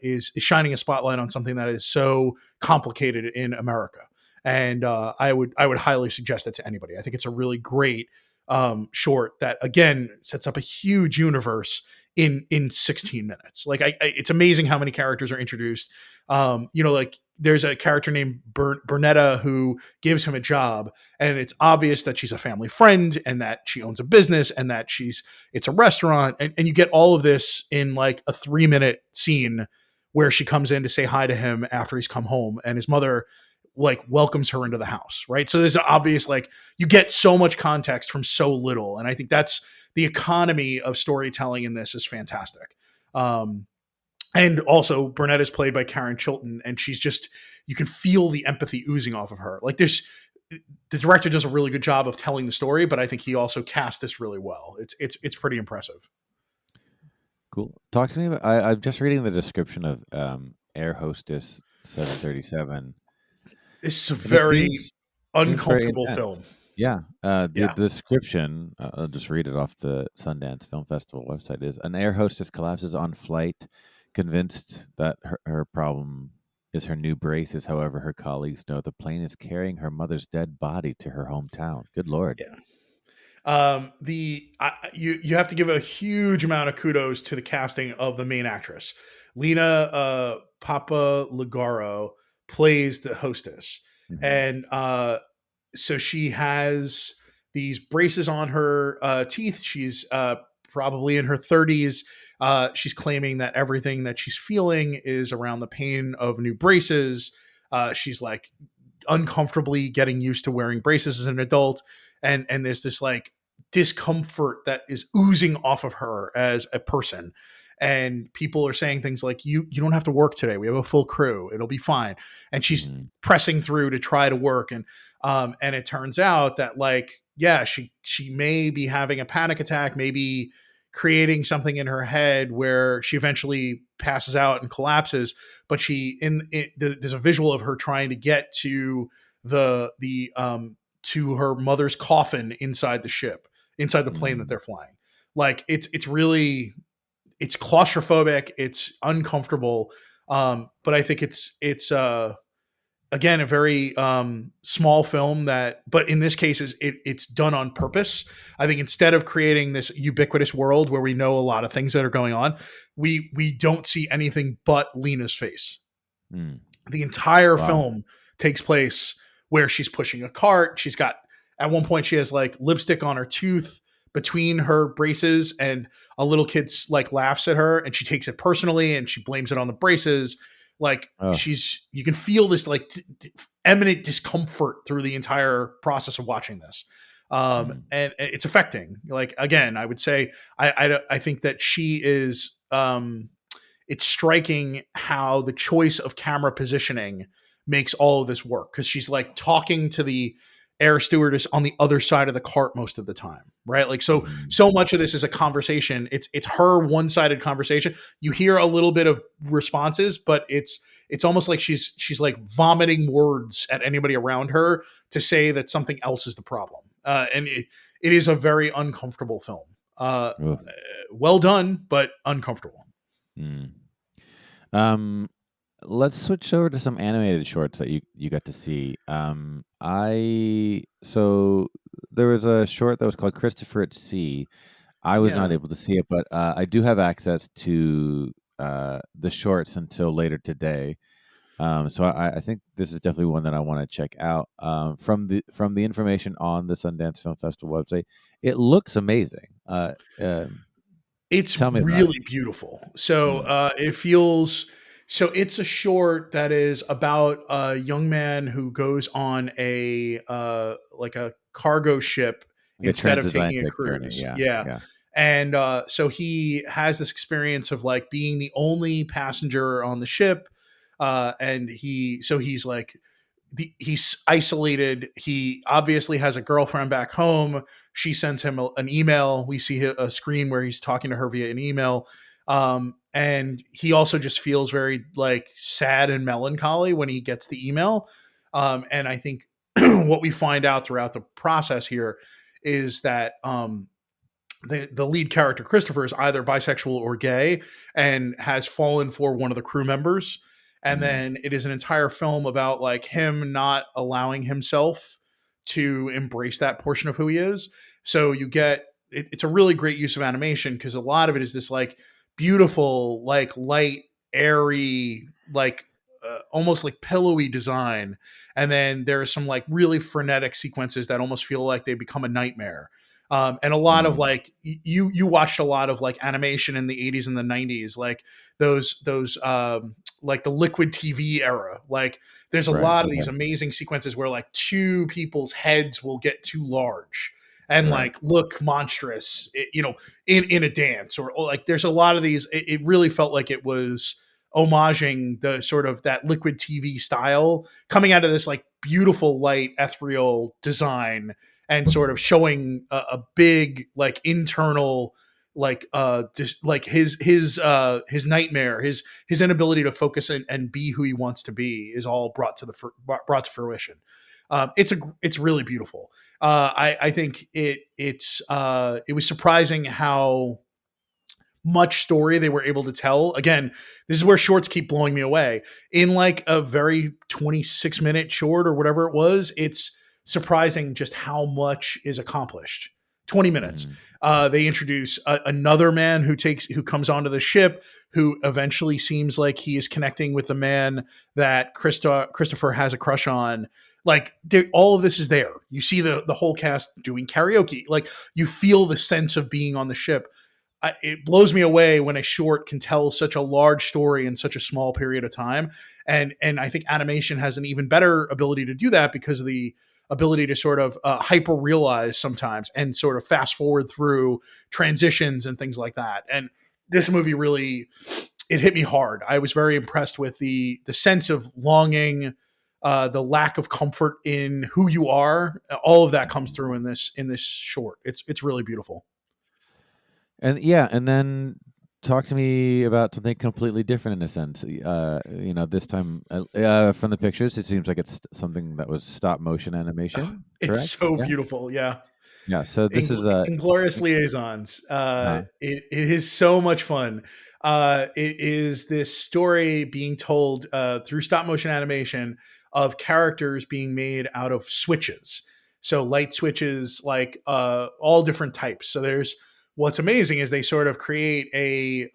is shining a spotlight on something that is so complicated in America, and I would highly suggest it to anybody. I think it's a really great short that again sets up a huge universe in 16 minutes. Like it's amazing how many characters are introduced. Like there's a character named Bernetta who gives him a job, and it's obvious that she's a family friend and that she owns a business and that it's a restaurant, and you get all of this in like a 3-minute scene where she comes in to say hi to him after he's come home, and his mother like welcomes her into the house, right? So there's an obvious like you get so much context from so little, and I think that's the economy of storytelling in this is fantastic. Um, and also, Burnett is played by Karen Chilton, and she's just you can feel the empathy oozing off of her. Like this, the director does a really good job of telling the story, but I think he also cast this really well. It's pretty impressive. Cool. Talk to me about. I'm just reading the description of Air Hostess 737, This is a and it very seems very uncomfortable intense. film. Yeah. The Yeah, description, I'll just read it off the Sundance Film Festival website, is an air hostess collapses on flight, convinced that her problem is her new braces. However, her colleagues know the plane is carrying her mother's dead body to her hometown. Good Lord. yeah. You have to give a huge amount of kudos to the casting of the main actress. Lena Papa Ligaro plays the hostess, Hmm. and so she has these braces on her teeth. She's probably in her 30s. She's claiming that everything that she's feeling is around the pain of new braces. She's like uncomfortably getting used to wearing braces as an adult, and there's this like discomfort that is oozing off of her as a person, and people are saying things like you don't have to work today, we have a full crew, it'll be fine, and she's Hmm. pressing through to try to work, and it turns out that like yeah, she may be having a panic attack, maybe creating something in her head where she eventually passes out and collapses, but there's a visual of her trying to get to the to her mother's coffin inside the ship, inside the plane that Hmm. they're flying. Like it's really it's claustrophobic, it's uncomfortable, but I think it's again a very small film that, but in this case is it's done on purpose. I think instead of creating this ubiquitous world where we know a lot of things that are going on, we don't see anything but Lena's face. Hmm. The entire Wow. film takes place where she's pushing a cart. She's got at one point she has like lipstick on her tooth between her braces, and a little kid like laughs at her, and she takes it personally and she blames it on the braces. Like Oh. she's you can feel this like eminent discomfort through the entire process of watching this. Hmm. And it's affecting. Like again, I would say I think that she is it's striking how the choice of camera positioning makes all of this work, because she's like talking to the air stewardess on the other side of the cart most of the time, right? Like Hmm. so much of this is a conversation. It's her one-sided conversation. You hear a little bit of responses, but it's almost like she's like vomiting words at anybody around her to say that something else is the problem. And it is a very uncomfortable film. Oof. Well done, but uncomfortable. Mm. Um, let's switch over to some animated shorts that you got to see. I so there was a short that was called Christopher at Sea. I was not Yeah. able to see it, but I do have access to the shorts until later today. So I think this is definitely one that I want to check out. From the information on the Sundance Film Festival website, it looks amazing. It's Tell me about it. really beautiful. So Mm. it feels So it's a short that is about a young man who goes on a like a cargo ship Like a instead of taking a transatlantic journey. cruise. Yeah, Yeah. yeah. And so he has this experience of like being the only passenger on the ship. And he's like he's isolated. He obviously has a girlfriend back home. She sends him an email. We see a screen where he's talking to her via an email. And he also just feels very like sad and melancholy when he gets the email. And I think what we find out throughout the process here is that the lead character Christopher is either bisexual or gay and has fallen for one of the crew members. And Mm, then it is an entire film about like him not allowing himself to embrace that portion of who he is. So you get it's a really great use of animation because a lot of it is this like beautiful, like light, airy, like almost like pillowy design. And then there are some like really frenetic sequences that almost feel like they become a nightmare. And a lot of mm. like you watched a lot of like animation in the 80s and the 90s, like those like the liquid TV era. Like there's a Right. lot of these Okay. amazing sequences where like two people's heads will get too large and Right. like look monstrous, in a dance, or like there's a lot of these. It really felt like it was homaging the sort of that liquid TV style coming out of this like beautiful light ethereal design and sort of showing a big like internal like just like his nightmare, his inability to focus and be who he wants to be is all brought to fruition. It's really beautiful. I think it was surprising how much story they were able to tell. Again, this is where shorts keep blowing me away. In like a very 26-minute short or whatever it was, it's surprising just how much is accomplished. 20 minutes. Mhm. They introduce another man who comes onto the ship, who eventually seems like he is connecting with the man that Christopher has a crush on. Like all of this is there. You see the whole cast doing karaoke. Like you feel the sense of being on the ship. It blows me away when a short can tell such a large story in such a small period of time. And I think animation has an even better ability to do that because of the ability to sort of hyper realize sometimes and sort of fast forward through transitions and things like that. And this movie really it hit me hard. I was very impressed with the sense of longing, the lack of comfort in who you are. All of that comes through in this short. It's really beautiful. And yeah, and then talk to me about something completely different in a sense. This time from the pictures, it seems like it's something that was stop motion animation, It's correct? so Yeah. beautiful. Yeah. Yeah. So this is a. Inglorious Liaisons. Uh, It is so much fun. It is this story being told through stop motion animation of characters being made out of switches. So light switches, like all different types. So there's what's amazing is they sort of create a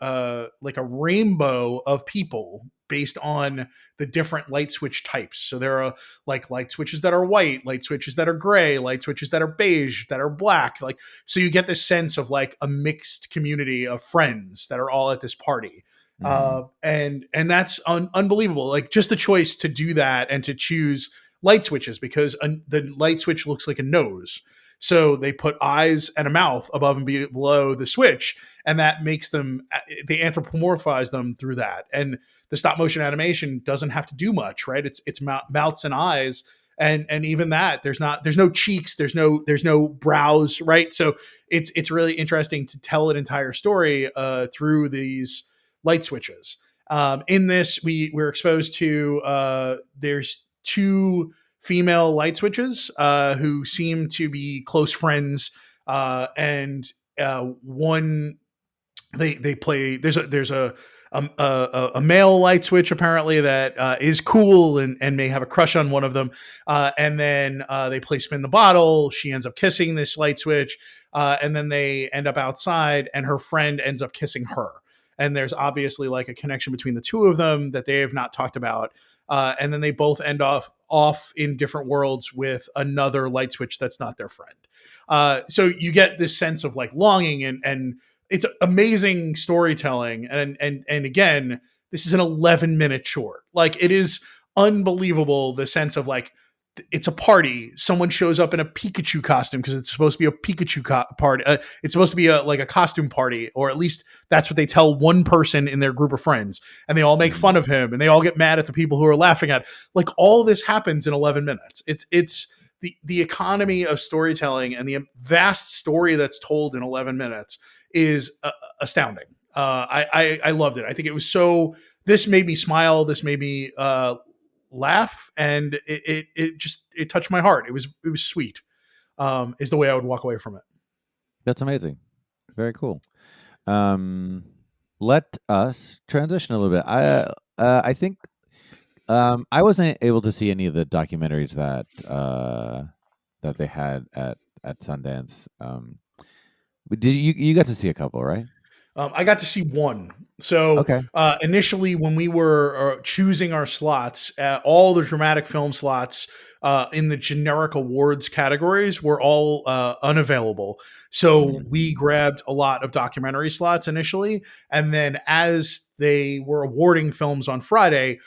like a rainbow of people based on the different light switch types. So there are like light switches that are white, light switches that are gray, light switches that are beige, that are black. Like, so you get this sense of like a mixed community of friends that are all at this party. mhm. And that's unbelievable. Like just the choice to do that and to choose light switches because the light switch looks like a nose. So they put eyes and a mouth above and below the switch, and that makes them they anthropomorphize them through that. And the stop motion animation doesn't have to do much, right? It's mouths and eyes, and even that there's no cheeks, there's no brows, right? So it's really interesting to tell an entire story through these light switches. In this, we're exposed to there's two female light switches who seem to be close friends, and one they play. There's a male light switch apparently that is cool and may have a crush on one of them, and then they play spin the bottle. She ends up kissing this light switch, and then they end up outside, and her friend ends up kissing her. And there's obviously like a connection between the two of them that they have not talked about. And then they both end off in different worlds with another light switch that's not their friend. So you get this sense of like longing and it's amazing storytelling and again this is an 11-minute short. Like, it is unbelievable, the sense of like, it's a party. Someone shows up in a Pikachu costume because it's supposed to be a Pikachu party. It's supposed to be like a costume party, or at least that's what they tell one person in their group of friends. And they all make Mm-hmm. fun of him, and they all get mad at the people who are laughing at. Like, all this happens in 11 minutes. It's the economy of storytelling and the vast story that's told in 11 minutes is astounding. I loved it. I think it was so. This made me smile. This made me laugh, and it just it touched my heart. It was sweet. Is the way I would walk away from it. That's amazing. Very cool. Um, let us transition a little bit. I think I wasn't able to see any of the documentaries that they had at Sundance. But did you got to see a couple, right? I got to see one. So Okay. initially, when we were choosing our slots, all the dramatic film slots in the generic awards categories were all unavailable. So we Mhm. grabbed a lot of documentary slots initially. And then as they were awarding films on Friday,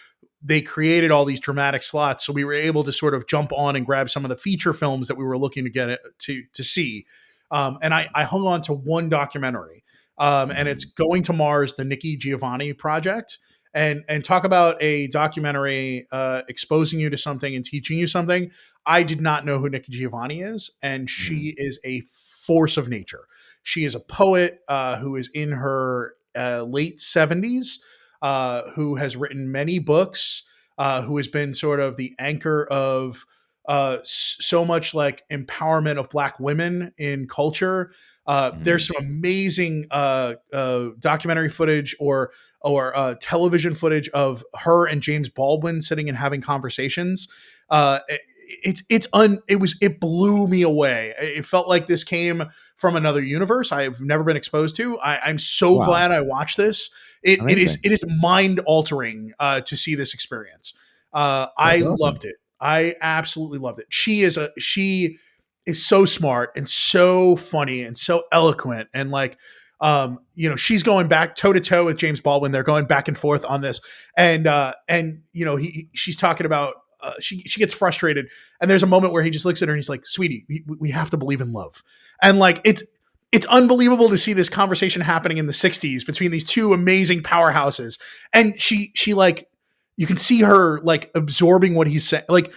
they created all these dramatic slots. So we were able to sort of jump on and grab some of the feature films that we were looking to get to see. And I hung on to one documentary, and it's Mhm. Going to Mars, the Nikki Giovanni project. And talk about a documentary exposing you to something and teaching you something. I did not know who Nikki Giovanni is, and Mhm. she is a force of nature. She is a poet who is in her late 70s, who has written many books, who has been sort of the anchor of so much like empowerment of Black women in culture. There's Mhm. some amazing documentary footage or television footage of her and James Baldwin sitting and having conversations. It blew me away. It felt like this came from another universe I've never been exposed to. I'm so Wow. glad I watched this. Amazing. It is mind altering to see this experience. I That's awesome. loved it. I absolutely loved it. She is so smart and so funny and so eloquent, and like she's going back toe to toe with James Baldwin. They're going back and forth on this, and she's talking about she gets frustrated, and there's a moment where he just looks at her and he's like, "Sweetie, we have to believe in love," and like it's unbelievable to see this conversation happening in the 60s between these two amazing powerhouses, and she like you can see her like absorbing what he's saying. Like,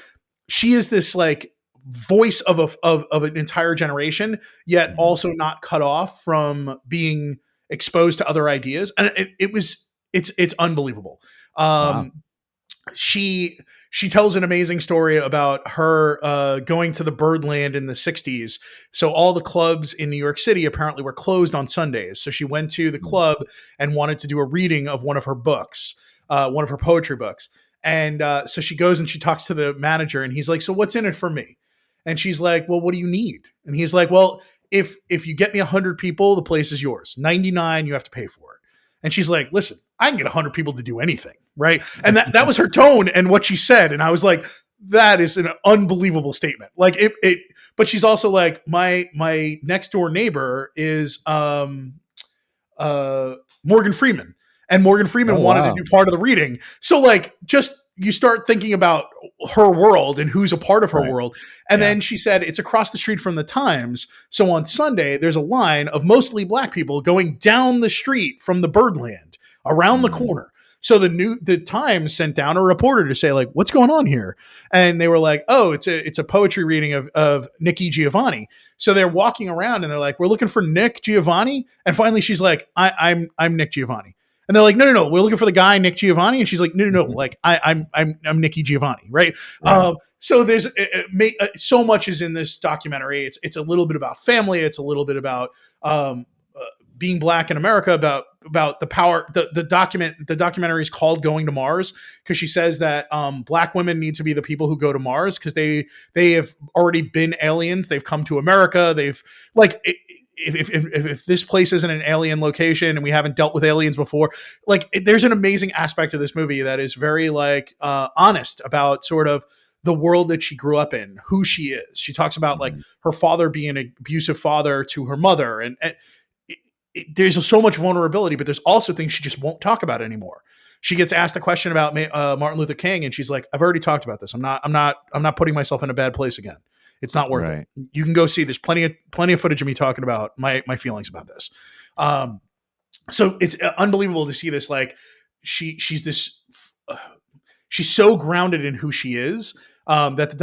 she is this like voice of an entire generation, yet Mhm. also not cut off from being exposed to other ideas, and it's unbelievable. Wow. um she she tells an amazing story about her going to the Birdland in the 60s. So all the clubs in New York City apparently were closed on Sundays. So she went to the Mhm. club and wanted to do a reading of one of her books, one of her poetry books. And so she goes and she talks to the manager, and he's like, "So what's in it for me?" And she's like, "Well, what do you need?" And he's like, "Well, if you get me 100 people, the place is yours. 99, you have to pay for it." And she's like, "Listen, I can get 100 people to do anything, right?" And that was her tone and what she said, and I was like, that is an unbelievable statement. Like it but she's also like, my next door neighbor is uh, Morgan Freeman, and Morgan Freeman Oh, wanted to wow. do part of the reading. So like, just you start thinking about her world and who's a part of her Right. world. And Yeah. then she said it's across the street from the Times. So on Sunday, there's a line of mostly Black people going down the street from the Birdland around the Mm. corner. So the Times sent down a reporter to say like, what's going on here? And they were like, oh, it's a poetry reading of Nikki Giovanni. So they're walking around and they're like, we're looking for Nick Giovanni. And finally she's like, I'm Nick Giovanni. And they're like, no, no, no, we're looking for the guy Nick Giovanni. And she's like, no, no, no, like I'm Nikki Giovanni, right? Right. So there's so much is in this documentary. It's a little bit about family. It's a little bit about being Black in America, about the power. The documentary is called Going to Mars because she says that Black women need to be the people who go to Mars because they have already been aliens. They've come to America. They've like. If this place isn't an alien location and we haven't dealt with aliens before, like there's an amazing aspect of this movie that is very like honest about sort of the world that she grew up in, who she is. She talks about like Mhm. her father being an abusive father to her mother, and there's so much vulnerability, but there's also things she just won't talk about anymore. She gets asked a question about Martin Luther King, and she's like, "I've already talked about this. I'm not putting myself in a bad place again. It's not worth it. Right. You can go see. There's plenty of footage of me talking about my feelings about this." Um, so it's unbelievable to see this. Like she's this. She's so grounded in who she is that the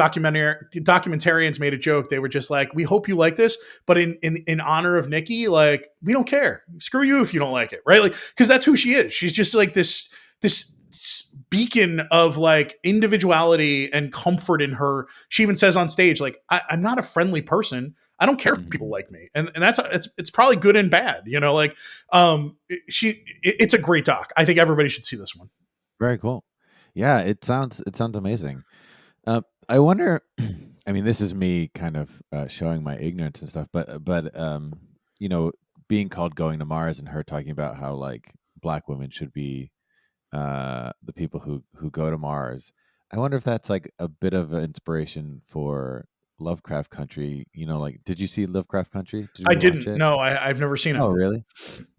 documentarians made a joke. They were just like, "We hope you like this, but in honor of Nikki, like we don't care. Screw you if you don't like it, right? Like because that's who she is. She's just like this beacon of like individuality and comfort in her. She even says on stage, like, I'm not a friendly person. I don't care if people Mhm. like me, and that's it's probably good and bad, you know. Like, it's a great doc. I think everybody should see this one. Very cool. Yeah, it sounds amazing. I wonder. I mean, this is me kind of showing my ignorance and stuff, but you know, being called going to Mars and her talking about how like black women should be the people who go to Mars. I wonder if that's like a bit of an inspiration for Lovecraft Country. You know, like did you see Lovecraft Country? Did I you watch didn't. it? No, I've never seen it. Oh, really?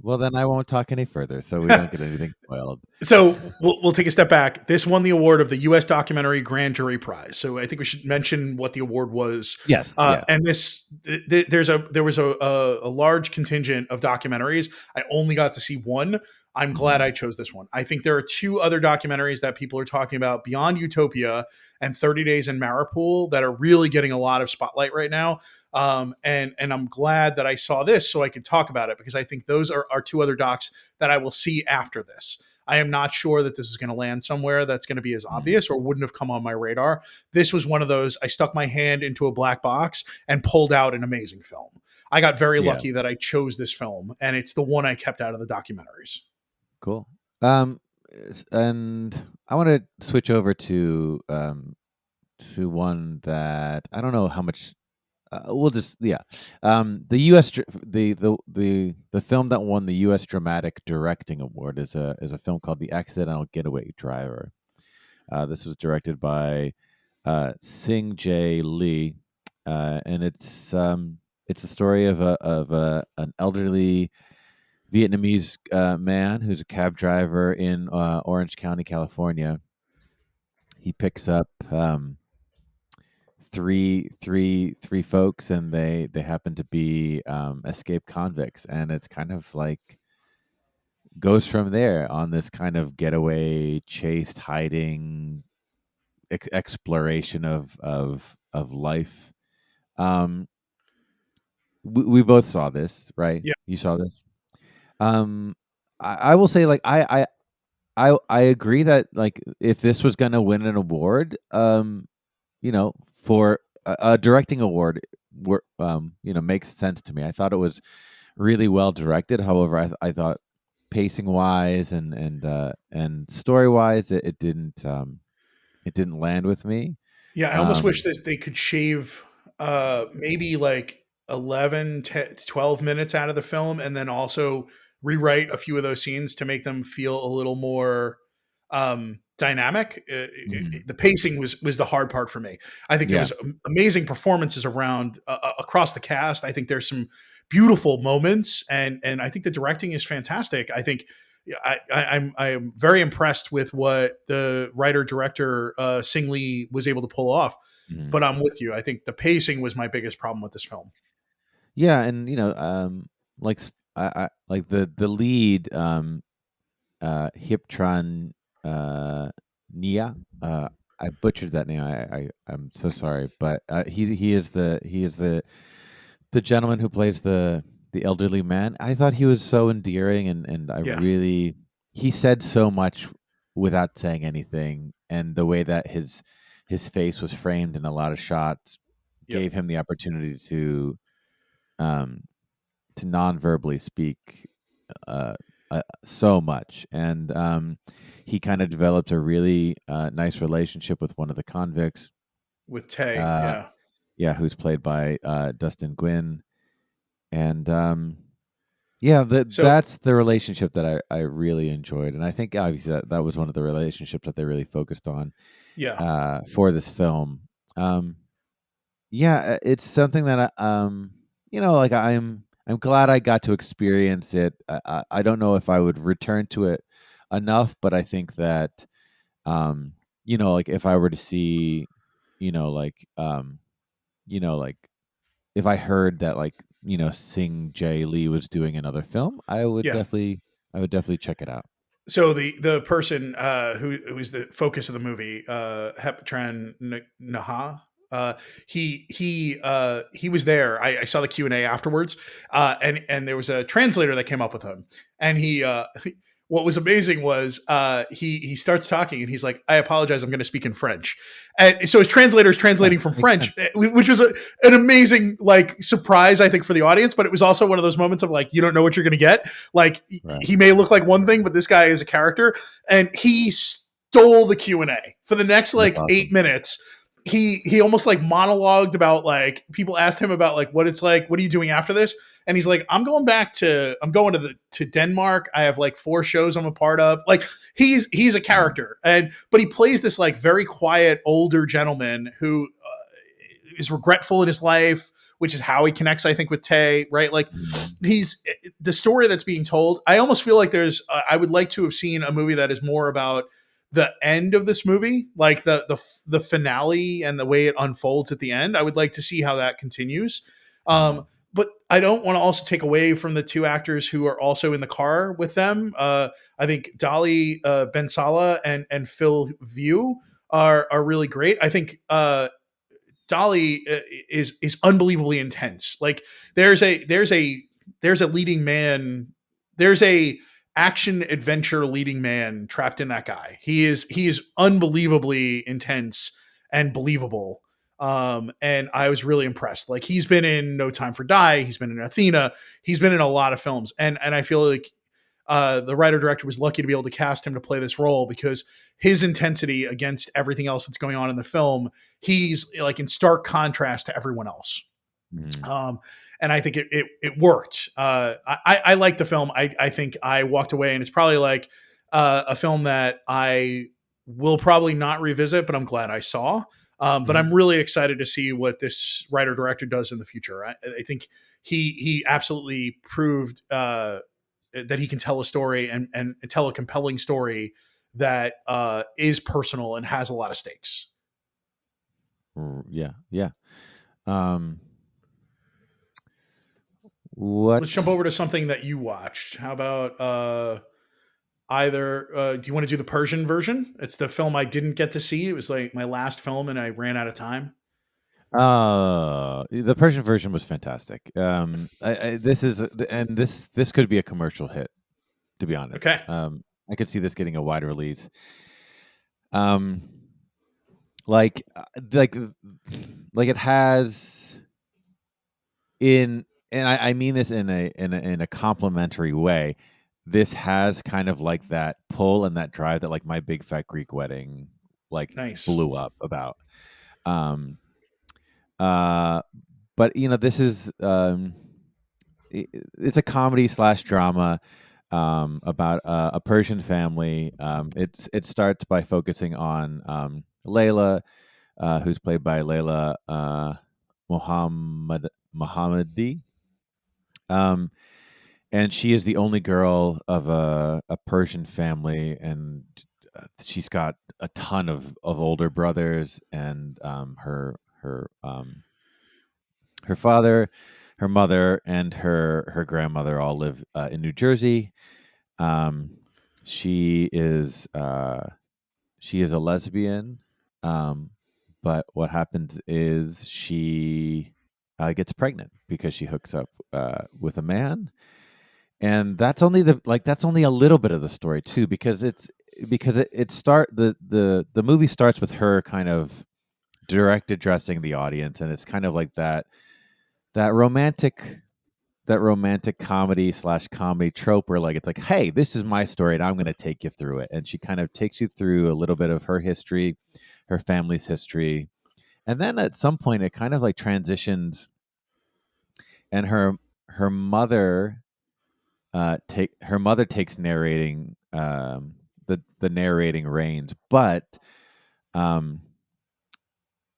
Well, then I won't talk any further, so we don't get anything spoiled. So we'll take a step back. This won the award of the U.S. Documentary Grand Jury Prize. So I think we should mention what the award was. Yes, yeah. And there was a large contingent of documentaries. I only got to see one. I'm glad I Mhm. chose this one. I think there are two other documentaries that people are talking about beyond Utopia and 30 Days in Mariupol that are really getting a lot of spotlight right now. And I'm glad that I saw this so I could talk about it because I think those are two other docs that I will see after this. I am not sure that this is going to land somewhere that's going to be as Mhm. obvious or wouldn't have come on my radar. This was one of those I stuck my hand into a black box and pulled out an amazing film. I got very Yeah, lucky that I chose this film, and it's the one I kept out of the documentaries. cool. Um, and I want to switch over to one that I don't know how much. We'll just yeah. The U.S. The film that won the U.S. Dramatic Directing Award is a film called The Accidental Getaway Driver. This was directed by Sing J Lee, and it's a story of an elderly Vietnamese man who's a cab driver in Orange County, California. He picks up three folks, and they happen to be escaped convicts, and it's kind of like goes from there on this kind of getaway, chased, hiding exploration of life. Um, we both saw this, right? Yeah, You saw this. Um, I will say, like, I agree that like if this was gonna win an award, you know, for a directing award, you know, makes sense to me. I thought it was really well directed. However, I thought pacing wise and story wise, it didn't land with me. yeah. I almost wish Um, that they could shave maybe like 11, 10, 12 minutes out of the film and then also rewrite a few of those scenes to make them feel a little more dynamic. mhm. The pacing was the hard part for me. I think there Yeah, was amazing performances around across the cast. I think there's some beautiful moments, and I think the directing is fantastic. I think yeah, I'm very impressed with what the writer director Sing Lee was able to pull off. mhm. But I'm with you. I think the pacing was my biggest problem with this film. Yeah, and you know, like like the lead, Hiptran Nia. I butchered that name. I'm so sorry, but he is the gentleman who plays the elderly man. I thought he was so endearing, and I Yeah. really he said so much without saying anything, and the way that his face was framed in a lot of shots Yep. gave him the opportunity um to non-verbally speak uh, so much, and he kind of developed a really nice relationship with one of the convicts. With Tay. Uh, Yeah. yeah, who's played by Dustin Gwynn, and yeah, So that's the relationship that I really enjoyed, and I think obviously that was one of the relationships that they really focused on yeah. for this film. Um, Yeah, it's something that you know, like I'm glad I got to experience it. I don't know if I would return to it enough, but I think that um, like if I were to see, you know, like like if I heard that like Sing J Lee was doing another film, Yeah. I would definitely check it out. So the person who is the focus of the movie, Heptran Naha, uh, he was there. I saw the Q&A afterwards, and there was a translator that came up with him, and what was amazing was he starts talking and he's like, "I apologize, I'm going to speak in French," and so his translator is Yeah, translating from makes French, sense. which was an amazing like surprise, I think, for the audience, but it was also one of those moments of like, you don't know what you're going to get. Like Right. he may look like one thing, but this guy is a character, and he stole the Q&A for the next That's like awesome. 8 minutes. He almost like monologued about like people asked him about like what it's like, what are you doing after this, and he's like, I'm going to Denmark. I have like 4 shows I'm a part of. Like he's a Mhm. character, and but he plays this like very quiet older gentleman who is regretful in his life, which is how he connects, I think, with Tay. Right, like Mhm. he's the story that's being told. I almost feel like I would like to have seen a movie that is more about the end of this movie, like the finale and the way it unfolds at the end. I would like to see how that continues. Mhm. But I don't want to also take away from the 2 actors who are also in the car with them. I think Dolly Ben Sala and Phil View are really great. I think Dolly is unbelievably intense. Like there's a leading man, there's a action adventure leading man trapped in that guy. He is unbelievably intense and believable. And I was really impressed. Like he's been in No Time for Die, he's been in Athena, he's been in a lot of films, and I feel like the writer director was lucky to be able to cast him to play this role because his intensity against everything else that's going on in the film, he's like in stark contrast to everyone else. Mhm. Um, and I think it worked. I liked the film. I think I walked away, and it's probably like a film that I will probably not revisit, but I'm glad I saw. But I'm Mhm. really excited to see what this writer director does in the future. I think he absolutely proved that he can tell a story and tell a compelling story that is personal and has a lot of stakes. Yeah, yeah. Um, Let's jump what? over to something that you watched. How about either? Do you want to do the Persian version? It's the film I didn't get to see. It was like my last film, and I ran out of time. The Persian version was fantastic. This is, and this could be a commercial hit. To be honest, Okay, I could see this getting a wide release. Um, like, like, like it has in, and I mean this in a complimentary way. This has kind of like that pull and that drive that like My Big Fat Greek Wedding like nice. blew up about. Um, uh, but this is it's a comedy slash drama about a Persian family. It starts by focusing on Layla, who's played by Layla Mohammadi. Um, and she is the only girl of a Persian family, and she's got a ton of older brothers, and her father, her mother, and her grandmother all live in New Jersey. Um, she is she is a lesbian, um, but what happens is she gets pregnant because she hooks up with a man, and that's only a little bit of the story too, because the movie starts with her kind of direct addressing the audience, and it's kind of like that romantic that romantic comedy slash comedy trope where like it's like, hey, this is my story and I'm going to take you through it, and she kind of takes you through a little bit of her history, her family's history, and then at some point it kind of like transitions, and her mother take her mother takes narrating the narrating reins, um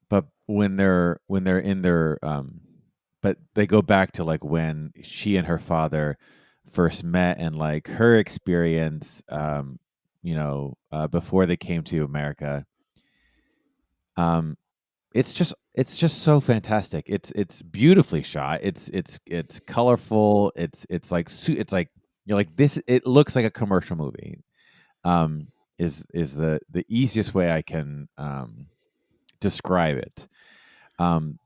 but when they're in their but they go back to like when she and her father first met, and like her experience before they came to America. Um, it's just so fantastic. It's beautifully shot. It's colorful. It's like you're like this. It looks like a commercial movie. Um, is the easiest way I can describe it. Um,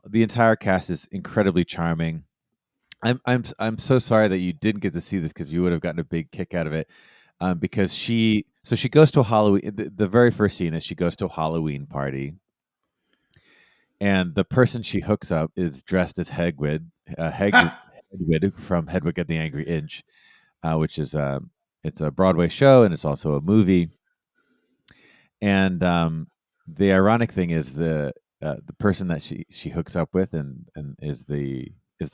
the entire cast is incredibly charming. I'm so sorry that you didn't get to see this because you would have gotten a big kick out of it. Because she goes to a Halloween. The very first scene is she goes to a Halloween party, and the person she hooks up is dressed as Hedwig from Hedwig and the Angry Inch, which is it's a Broadway show and it's also a movie. And the ironic thing is the person that she hooks up with and is the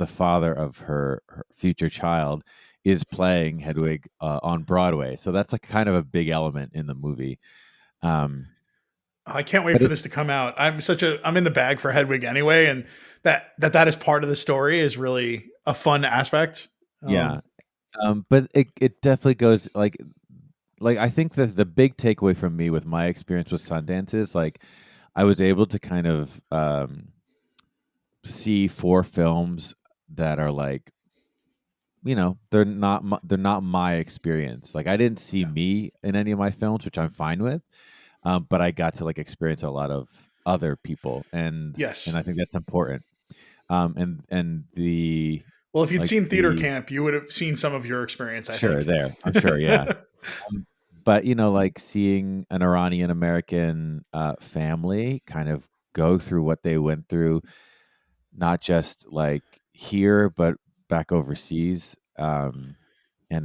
father of her future child is playing Hedwig on Broadway. So that's like kind of a big element in the movie. Um, I can't wait but for this to come out. I'm in the bag for Hedwig anyway, and that is part of the story is really a fun aspect. yeah, Um, but it definitely goes like I think that the big takeaway from me with my experience with Sundance is like I was able to kind of see four films that are like they're not my experience. Like I didn't see yeah. me in any of my films, which I'm fine with. But I got to like experience a lot of other people, and Yes. I think that's important. And the Well, if you'd like seen Theater the Camp, you would have seen some of your experience, I sure think. there, I'm sure, yeah. But like seeing an Iranian American family kind of go through what they went through, not just like here, but back overseas, and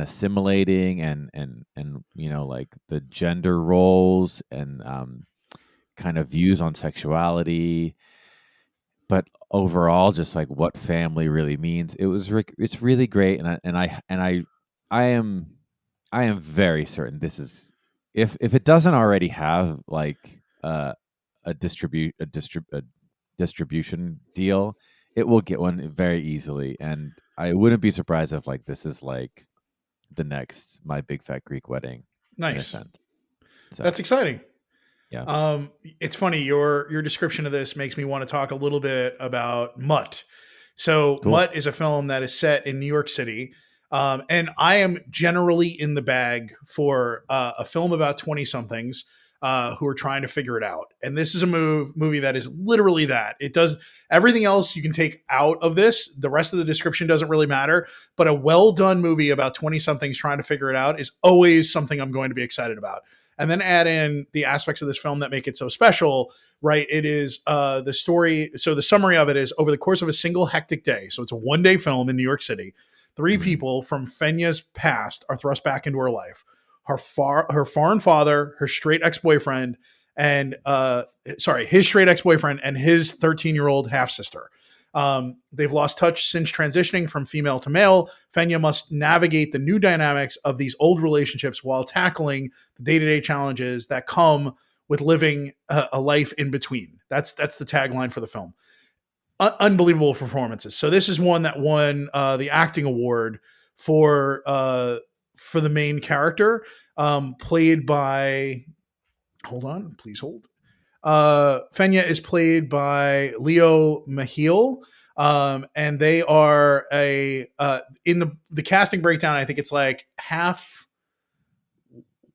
assimilating and like the gender roles and kind of views on sexuality, but overall just like what family really means. It's really great, and I am very certain this is, if it doesn't already have like a distribution deal, it will get one very easily, and I wouldn't be surprised if like this is like the next My Big Fat Greek Wedding in a Nice. sense. So That's exciting. yeah, It's funny, your description of this makes me want to talk a little bit about Mutt. So cool. Mutt is a film that is set in New York City, and I am generally in the bag for a film about 20 somethings who are trying to figure it out. And this is a movie that is literally that. It does everything else you can take out of this. The rest of the description doesn't really matter. But a well done movie about 20 somethings trying to figure it out is always something I'm going to be excited about, and then add in the aspects of this film that make it so special, right? It is the story. So the summary of it is over the course of a single hectic day. So it's a 1 day film in New York City. Three Mhm. people from Fenya's past are thrust back into her life. Her foreign father, her straight ex-boyfriend, and his straight ex-boyfriend and his 13-year-old half-sister. They've lost touch since transitioning from female to male. Fenya must navigate the new dynamics of these old relationships while tackling the day-to-day challenges that come with living a life in between. That's the tagline for the film. Unbelievable performances. So this is one that won the acting award for the main character, played by. Hold on, please hold. Fenya is played by Leo Mahil. And they are in the casting breakdown. I think it's like half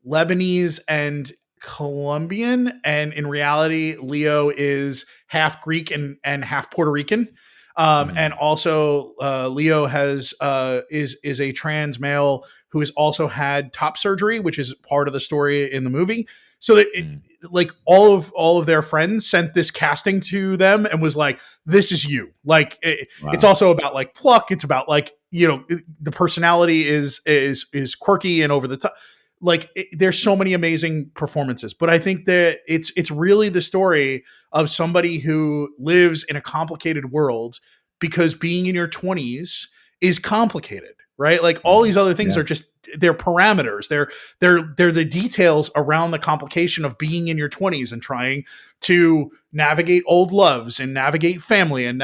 Lebanese and Colombian, and in reality, Leo is half Greek and half Puerto Rican. And Mhm. also, Leo is a trans male who has also had top surgery, which is part of the story in the movie. So that Mm. like all of their friends sent this casting to them and was like, "This is you." Like it's Wow. also about like pluck. It's about like the personality is quirky and over the top, like there's so many amazing performances, but I think that it's really the story of somebody who lives in a complicated world because being in your 20s is complicated, right? Like all Mm. these other things Yeah. are just they're parameters. They're the details around the complication of being in your 20s and trying to navigate old loves and navigate family and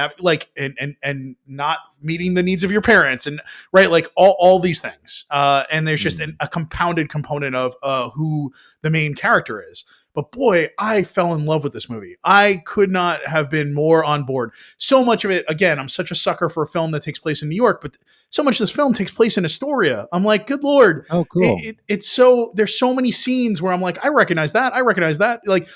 and not meeting the needs of your parents and right like all these things. And there's just Mm. a compounded component of who the main character is. But boy, I fell in love with this movie. I could not have been more on board. So much of it, again, I'm such a sucker for a film that takes place in New York, but so much of this film takes place in Astoria. I'm like, good Lord. Oh, cool. It's so, there's so many scenes where I'm like, I recognize that. I recognize that. Like,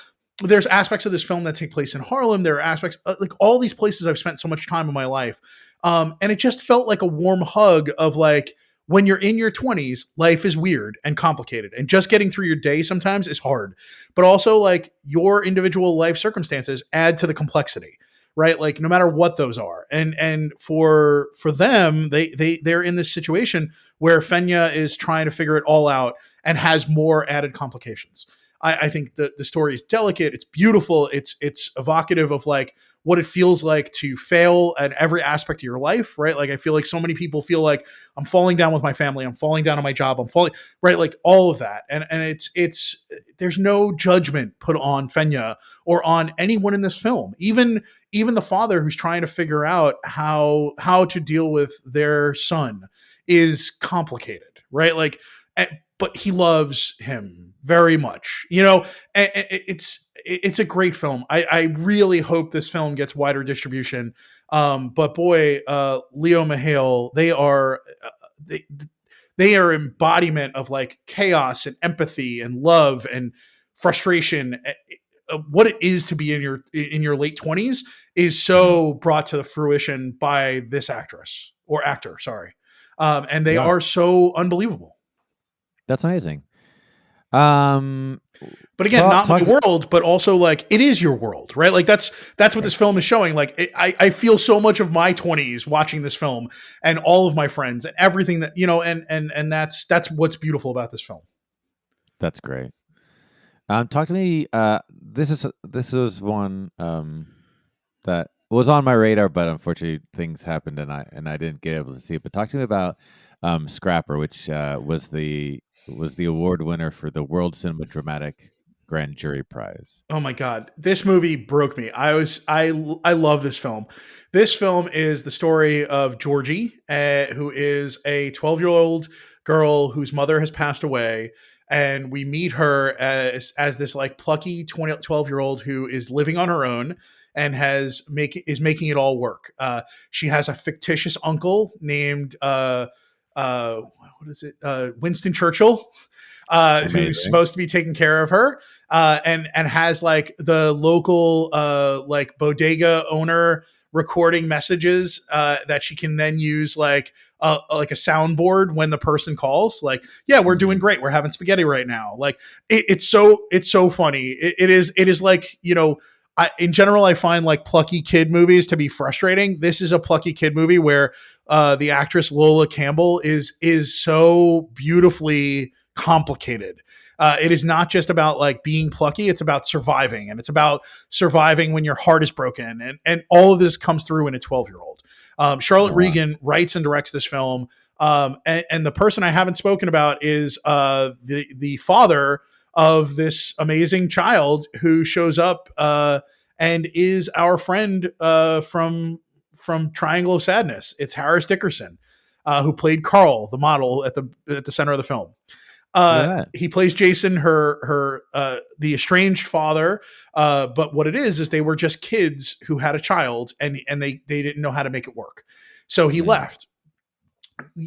there's aspects of this film that take place in Harlem. There are aspects, like all these places I've spent so much time in my life. And it just felt like a warm hug of like, when you're in your 20s, life is weird and complicated, and just getting through your day sometimes is hard. But also, like your individual life circumstances add to the complexity, right? Like no matter what those are, and for them, they're in this situation where Fenya is trying to figure it all out and has more added complications. I think the story is delicate. It's beautiful. It's evocative of like what it feels like to fail at every aspect of your life, right? Like I feel like so many people feel like I'm falling down with my family, I'm falling down on my job, I'm falling right, like all of that. And it's there's no judgment put on Fenya or on anyone in this film. Even the father who's trying to figure out how to deal with their son is complicated, right? Like but he loves him very much. You know, it's a great film. I really hope this film gets wider distribution. But boy, Leo Mahale, they they are embodiment of like chaos and empathy and love and frustration. What it is to be in your late 20s is Mm. so brought to fruition by this actress or actor, sorry. And they Yeah. are so unbelievable. That's amazing. Um, But again, talk not talk my world, but also like it is your world, right? Like that's what this film is showing. Like I feel so much of my 20s watching this film and all of my friends and everything that you know, and that's what's beautiful about this film. That's great. Talk to me. This is one that was on my radar, but unfortunately things happened and I didn't get able to see it. But talk to me about Scrapper, which was the award winner for the World Cinema Dramatic Grand Jury Prize. Oh my god, this movie broke me. I love this film. This film is the story of Georgie, who is a 12-year-old girl whose mother has passed away, and we meet her as this like plucky 12-year-old who is living on her own and is making it all work. She has a fictitious uncle named what is it? Winston Churchill, who's Amazing. supposed to be taking care of her, and has like the local like bodega owner recording messages that she can then use like a soundboard when the person calls. Like, yeah, we're doing Mm. great. We're having spaghetti right now. Like, it's so funny. It is like you know. In general, I find like plucky kid movies to be frustrating. This is a plucky kid movie where the actress Lola Campbell is so beautifully complicated. It is not just about like being plucky; it's about surviving, and it's about surviving when your heart is broken, and all of this comes through in a 12-year-old. Charlotte Oh, wow. Regan writes and directs this film, and the person I haven't spoken about is the father of this amazing child who shows up and is our friend from Triangle of Sadness. It's Harris Dickerson, who played Carl, the model at the center of the film. Look at that. He plays Jason, her the estranged father. But what it is they were just kids who had a child, and they didn't know how to make it work. So he Mm. left.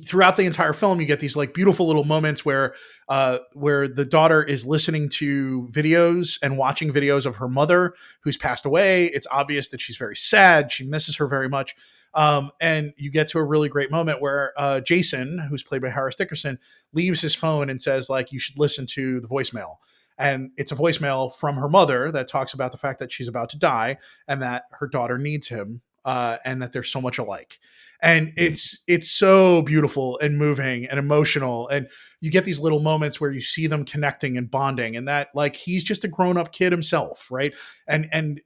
Throughout the entire film, you get these like beautiful little moments where the daughter is listening to videos and watching videos of her mother who's passed away. It's obvious that she's very sad. She misses her very much. And you get to a really great moment where Jason, who's played by Harris Dickerson, leaves his phone and says like, you should listen to the voicemail. And it's a voicemail from her mother that talks about the fact that she's about to die and that her daughter needs him, and that they're so much alike. And Mm. it's so beautiful and moving and emotional, and you get these little moments where you see them connecting and bonding, and that like he's just a grown-up kid himself, right? And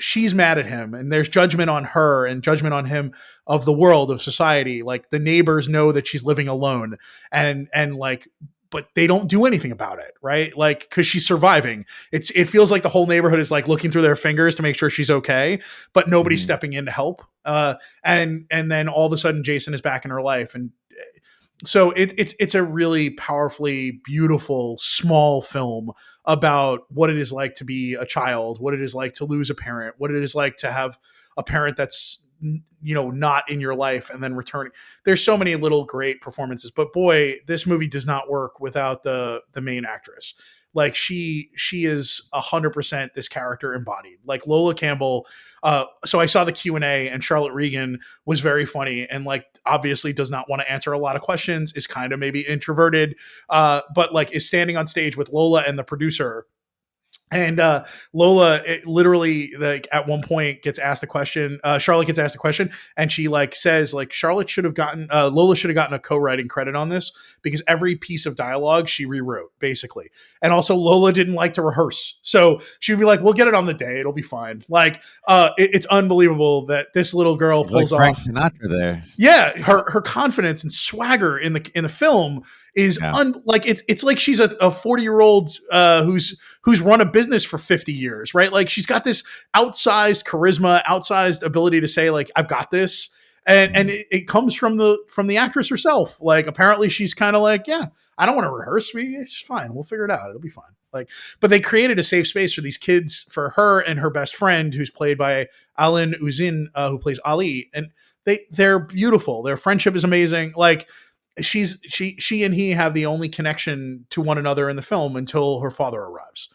she's mad at him, and there's judgment on her and judgment on him of the world, of society. Like the neighbors know that she's living alone, and like, but they don't do anything about it, right? Like, because she's surviving. It feels like the whole neighborhood is like looking through their fingers to make sure she's okay, but nobody's Mhm. stepping in to help. And then all of a sudden Jason is back in her life, and so it's a really powerfully beautiful small film about what it is like to be a child, what it is like to lose a parent, what it is like to have a parent that's not in your life and then returning. There's so many little great performances, but boy, this movie does not work without the main actress. Like she is 100% this character embodied. Like Lola Campbell. So I saw the Q&A, and Charlotte Regan was very funny, and like obviously does not want to answer a lot of questions, is kind of maybe introverted, but like is standing on stage with Lola and the producer. And Lola, literally, like at one point, gets asked a question. Charlotte gets asked a question, and she like says, like, Charlotte should have gotten, Lola should have gotten a co-writing credit on this, because every piece of dialogue she rewrote, basically. And also, Lola didn't like to rehearse, so she'd be like, "We'll get it on the day; it'll be fine." Like, it's unbelievable that this little girl She's like pulls Frank off. Sinatra there. Yeah, her confidence and swagger in the film is Yeah. like it's like she's a 40-year-old who's run a business for 50 years, right? Like she's got this outsized charisma, outsized ability to say like I've got this, and Mhm. it comes from the actress herself. Like apparently she's kind of like, yeah, I don't want to rehearse. It's fine. We'll figure it out. It'll be fine. Like, but they created a safe space for these kids, for her and her best friend, who's played by Alan Uzin, who plays Ali, and they're beautiful. Their friendship is amazing. Like she and he have the only connection to one another in the film until her father arrives.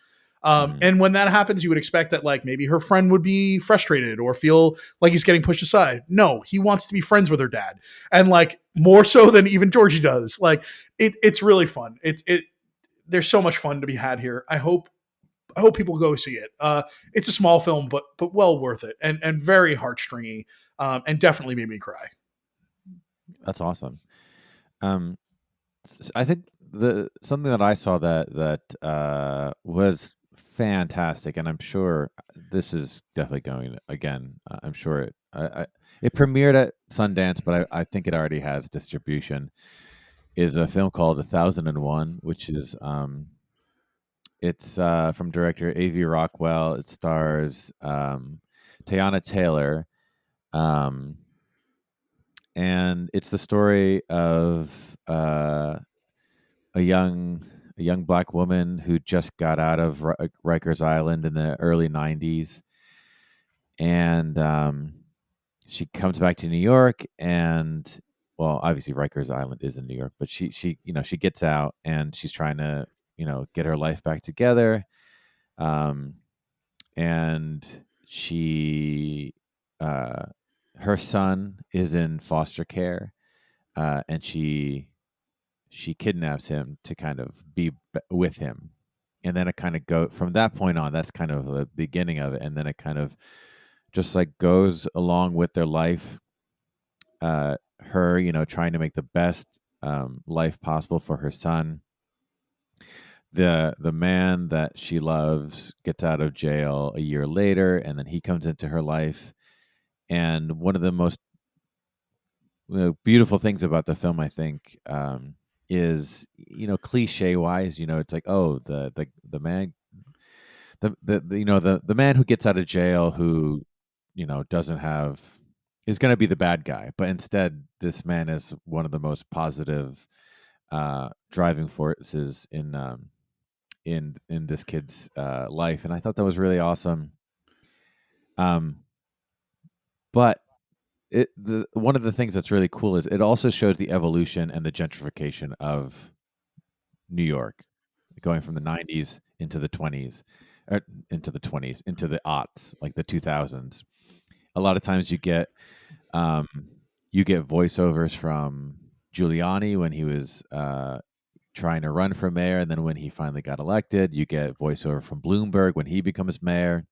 Mhm. And when that happens, you would expect that like maybe her friend would be frustrated or feel like he's getting pushed aside. No, he wants to be friends with her dad, and like more so than even Georgie does. Like it's really fun. There's so much fun to be had here. I hope people go see it. It's a small film, but well worth it, and very heartstringy, and definitely made me cry. That's awesome. Um, I think the something that I saw that was fantastic, and I'm sure this is definitely going again. I'm sure it premiered at Sundance, but I think it already has distribution. Is a film called 1001, which is it's from director A.V. Rockwell. It stars Teyana Taylor, um, and it's the story of a young a young black woman who just got out of Rikers Island in the early '90s, and she comes back to New York, and well, obviously Rikers Island is in New York, but she she gets out and she's trying to get her life back together, um, and she uh, her son is in foster care, and she kidnaps him to kind of be with him, and then it kind of go from that point on. That's kind of the beginning of it, and then it kind of just like goes along with their life. Her, trying to make the best life possible for her son. The man that she loves gets out of jail a year later, and then he comes into her life. And one of the most beautiful things about the film, I think, is cliche wise, it's like, oh, the man, the man who gets out of jail, who doesn't have, is going to be the bad guy, but instead this man is one of the most positive driving forces in this kid's life, and I thought that was really awesome. Um, but the one of the things that's really cool is it also shows the evolution and the gentrification of New York, going from the '90s into the '20s, or into the '20s, into the aughts, like the 2000s. A lot of times um, you get voiceovers from Giuliani when he was trying to run for mayor, and then when he finally got elected, you get voiceover from Bloomberg when he becomes mayor,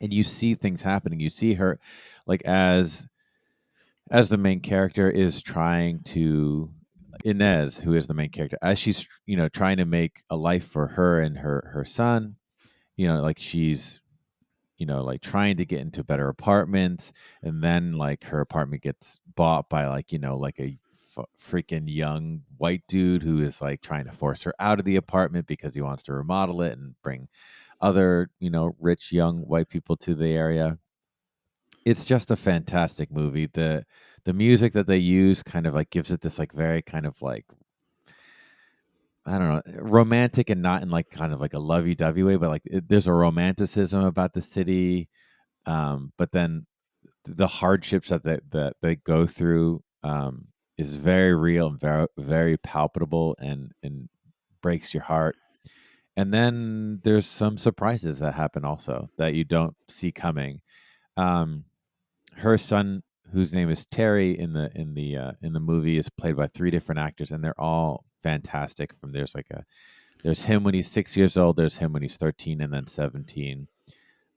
and you see things happening. You see her, like as the main character is trying to, Inez, who is the main character, as she's trying to make a life for her and her son. Like like trying to get into better apartments, and then like her apartment gets bought by like like a freaking young white dude who is like trying to force her out of the apartment because he wants to remodel it and bring other rich young white people to the area. It's just a fantastic movie. The music that they use kind of like gives it this like very kind of like, I don't know, romantic, and not in like kind of like a lovey-dovey way, but like there's a romanticism about the city. But then the hardships that they go through is very real and very very palpable, and breaks your heart. And then there's some surprises that happen also that you don't see coming. Um, Her son, whose name is Terry in the movie, is played by three different actors, and they're all fantastic. There's him when he's 6 years old, there's him when he's 13, and then 17.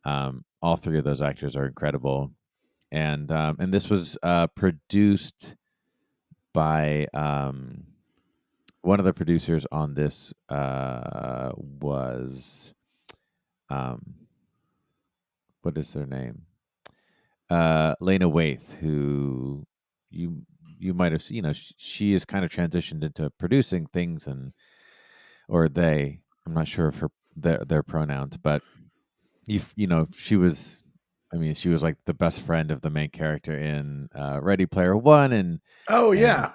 All three of those actors are incredible, and this was produced by one of the producers on this was um, what is their name? Lena Waithe, who you you might have seen. She has kind of transitioned into producing things, and or they. I'm not sure of their pronouns, but she was. I mean, she was like the best friend of the main character in Ready Player One, Oh and yeah,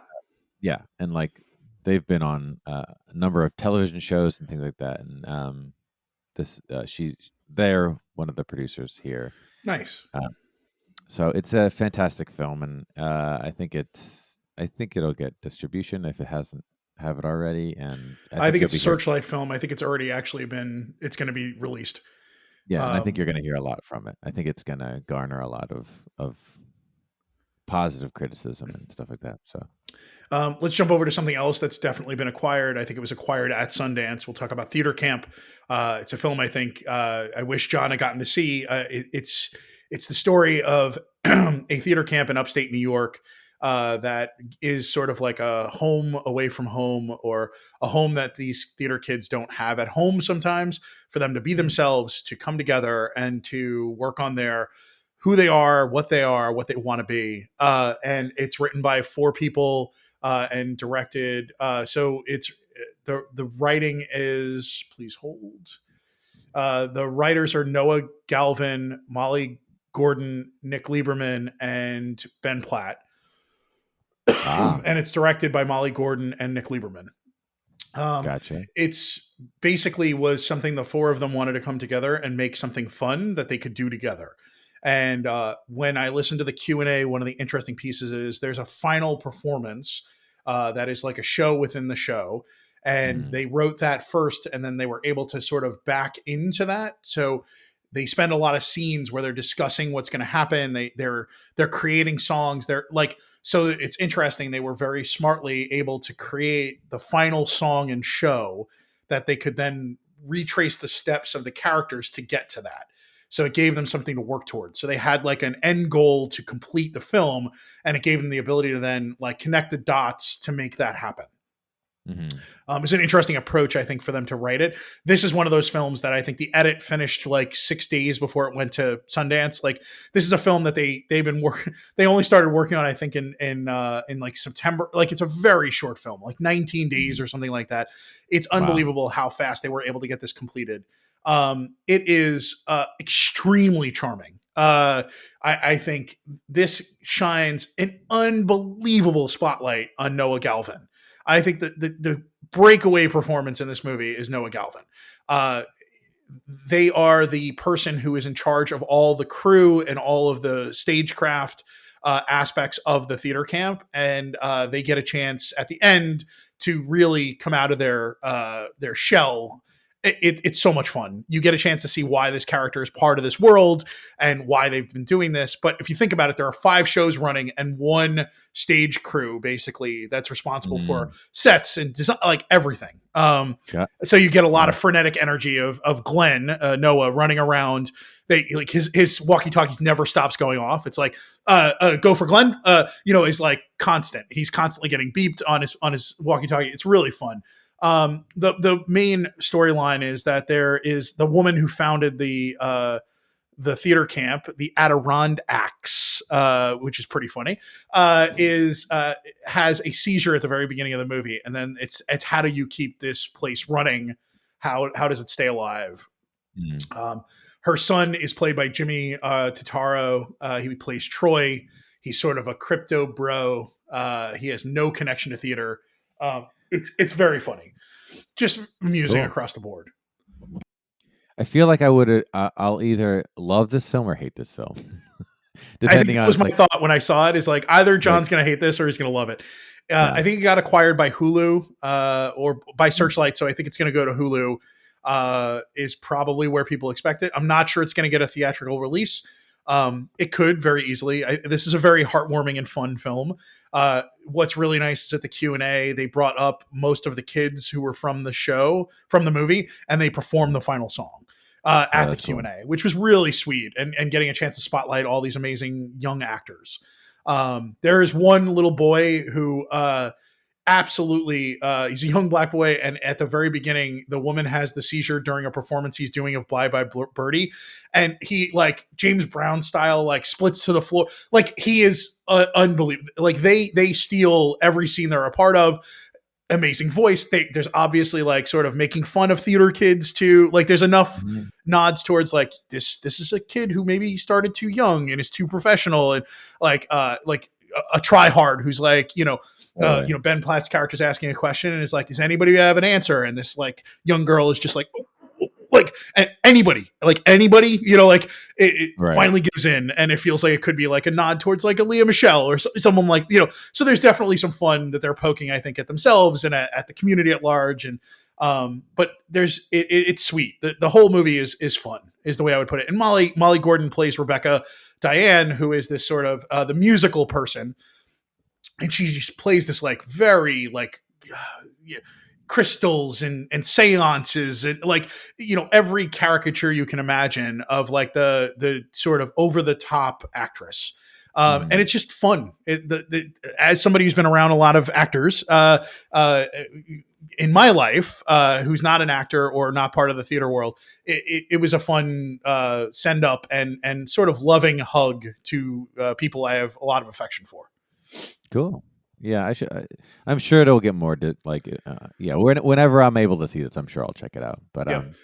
yeah, and like they've been on a number of television shows and things like that. And this they're one of the producers here. nice. Uh, So it's a fantastic film, and I think it'll get distribution if it hasn't have it already, and I I think think you'll it's a be here. Searchlight film. I think it's already actually been. It's going to be released. Yeah, and I think Um, you're going to hear a lot from it. I think it's going to garner a lot of positive criticism and stuff like that. So let's jump over to something else that's definitely been acquired. I think it was acquired at Sundance. We'll talk about Theater Camp. It's a film I think I wish John had gotten to see. It's the story of a theater camp in upstate New York that is sort of like a home away from home, or a home that these theater kids don't have at home sometimes, for them to be mm, themselves, to come together and to work on their who they are, what they want to be. And it's written by four people and directed. So it's the writing is, please hold. The writers are Noah Galvin, Molly Gordon, Nick Lieberman, and Ben Platt. ah, And it's directed by Molly Gordon and Nick Lieberman. Um, gotcha. it's basically was something the four of them wanted to come together and make something fun that they could do together. And when I listened to the Q&A, one of the interesting pieces is there's a final performance that is like a show within the show. And Mm, they wrote that first, and then they were able to sort of back into that. So they spend a lot of scenes where they're discussing what's going to happen. They're creating songs. They're like, so it's interesting. They were very smartly able to create the final song and show that they could then retrace the steps of the characters to get to that. So it gave them something to work towards. So they had like an end goal to complete the film, and it gave them the ability to then like connect the dots to make that happen. hmm It's an interesting approach, I think, for them to write it. This is one of those films that I think the edit finished like 6 days before it went to Sundance. Like this is a film that they've been working. They only started working on, I think, in like September. Like it's a very short film, like 19 days hmm or something like that. It's Wow. unbelievable how fast they were able to get this completed. It is extremely charming. I think this shines an unbelievable spotlight on Noah Galvin. I think that the breakaway performance in this movie is Noah Galvin. Uh, they are the person who is in charge of all the crew and all of the stagecraft aspects of the theater camp, and they get a chance at the end to really come out of their shell. It's so much fun. You get a chance to see why this character is part of this world and why they've been doing this. But if you think about it, there are 5 shows running and one stage crew basically that's responsible for Mm, sets and design, like everything. got, So you get a lot wow. of frenetic energy of Glenn Noah running around. They like his walkie talkies never stops going off. It's like go for Glenn. Is like constant. He's constantly getting beeped on his walkie talkie. It's really fun. The main storyline is that there is the woman who founded the theater camp, the Adirondacks, which is pretty funny, is has a seizure at the very beginning of the movie, and then it's how do you keep this place running? How does it stay alive? Mm. Um, Her son is played by Jimmy Totaro. He plays Troy. He's sort of a crypto bro. He has no connection to theater. It's very funny, just amusing Cool. across the board. I feel like I would. I'll either love this film or hate this film, I think depending that on was it's my like thought when I saw it. Is like either it's like John's going to hate this or he's going to love it. I yeah. think it got acquired by Hulu or by Mm. Searchlight, so I think it's going to go to Hulu. Is probably where people expect it. I'm not sure it's going to get a theatrical release. It could very easily. This is a very heartwarming and fun film. What's really nice is at the Q&A, they brought up most of the kids who were from the show, from the movie, and they performed the final song Oh, at the that's cool. Q&A, which was really sweet and getting a chance to spotlight all these amazing young actors. There is one little boy who absolutely he's a young black boy, and at the very beginning the woman has the seizure during a performance he's doing of Bye Bye Birdie, and he like James Brown style like splits to the floor. Like he is unbelievable. Like they steal every scene they're a part of. Amazing voice. There's obviously like sort of making fun of theater kids too. Like there's enough Mhm. nods towards like this is a kid who maybe started too young and is too professional, and like a try hard who's like, Totally. Ben Platt's character's asking a question and is like, does anybody have an answer? And this like young girl is just like, like anybody, like it Right. finally gives in, and it feels like it could be like a nod towards like a Leah Michelle or someone like, so there's definitely some fun that they're poking, I think, at themselves and at the community at large. And but it's sweet. The whole movie is fun, is the way I would put it. And Molly Gordon plays Rebecca Diane, who is this sort of the musical person, and she just plays this like very like yeah, crystals and seances and like, every caricature you can imagine of like the sort of over the top actress. And Mhm. it's just fun. As somebody who's been around a lot of actors in my life, who's not an actor or not part of the theater world, it was a fun send up and sort of loving hug to people I have a lot of affection for. Cool. Yeah, I'm sure it'll get more like yeah, whenever I'm able to see this, I'm sure I'll check it out. But Yep.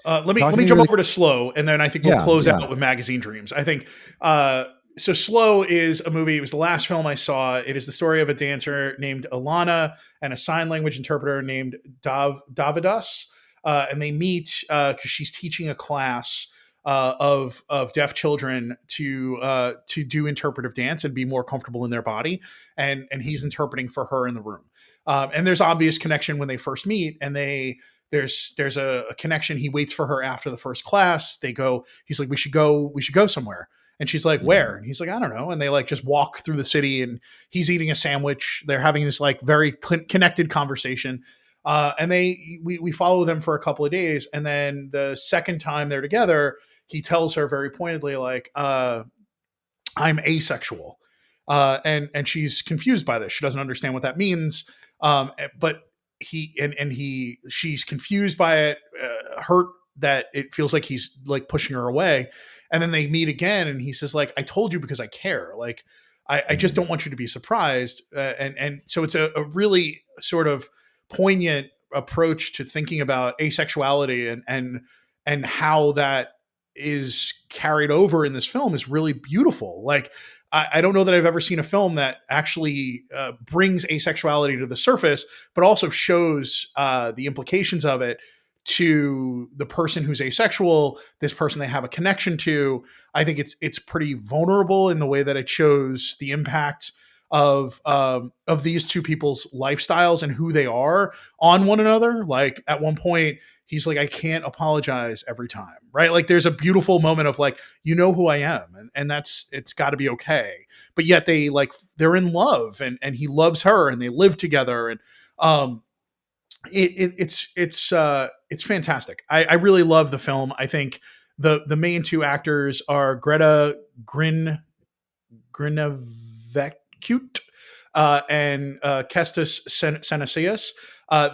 Let talk to me me jump really over to Slow, and then I think we'll yeah, close yeah. out with Magazine Dreams. I think so. Slow is a movie. It was the last film I saw. It is the story of a dancer named Alana and a sign language interpreter named Davidas, and they meet because she's teaching a class of deaf children to do interpretive dance and be more comfortable in their body, and he's interpreting for her in the room. And there's obvious connection when they first meet, and there's a connection. He waits for her after the first class. They go. He's like, we should go somewhere. And she's like, where? Mhm. And he's like, I don't know. And they like just walk through the city, and he's eating a sandwich. They're having this like very connected conversation. And we follow them for a couple of days. And then the second time they're together, he tells her very pointedly, like, I'm asexual. And she's confused by this. She doesn't understand what that means. But she's confused by it, hurt that it feels like he's like pushing her away. And then they meet again, and he says, like, I told you because I care. Like, I just Mhm. don't want you to be surprised. And so it's a really sort of poignant approach to thinking about asexuality, and how that is carried over in this film is really beautiful. Like, I don't know that I've ever seen a film that actually brings asexuality to the surface, but also shows the implications of it to the person who's asexual, this person they have a connection to. I think it's pretty vulnerable in the way that it shows the impact of these two people's lifestyles and who they are on one another. Like at one point, he's like, I can't apologize every time, right? Like there's a beautiful moment of like, you know who I am, and that's, it's got to be okay. But yet they're in love, and he loves her, and they live together, and um it's fantastic. I really love the film. I think the main two actors are Greta Grinevecute and Kestis Senesius.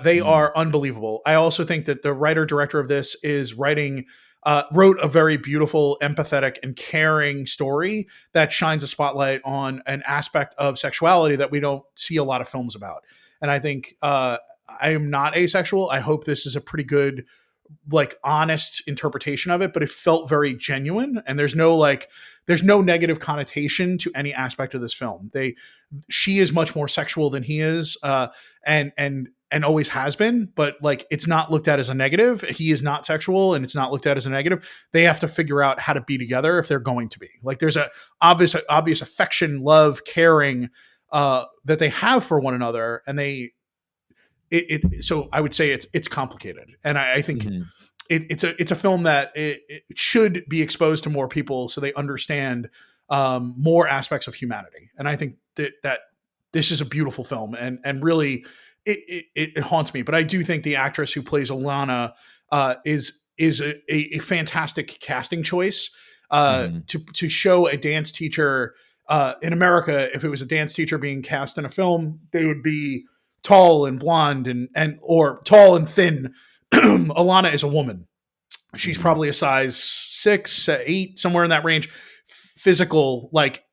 They Mm. are unbelievable. I also think that the writer director of this is writing wrote a very beautiful, empathetic, and caring story that shines a spotlight on an aspect of sexuality that we don't see a lot of films about. And I think I am not asexual. I hope this is a pretty good, like, honest interpretation of it, but it felt very genuine, and there's no negative connotation to any aspect of this film. She is much more sexual than he is, and always has been, but like, it's not looked at as a negative. He is not sexual, and it's not looked at as a negative. They have to figure out how to be together if they're going to be. Like, there's a obvious affection, love, caring that they have for one another, and so I would say it's complicated, and I think Mhm. it's a film that it should be exposed to more people so they understand more aspects of humanity. And I think that this is a beautiful film, and really it haunts me. But I do think the actress who plays Alana is a fantastic casting choice Mhm. to show a dance teacher in America. If it was a dance teacher being cast in a film, they would be tall and blonde and or tall and thin. Alana is a woman. She's Mhm. probably a size 6, 8, somewhere in that range. Physical, like,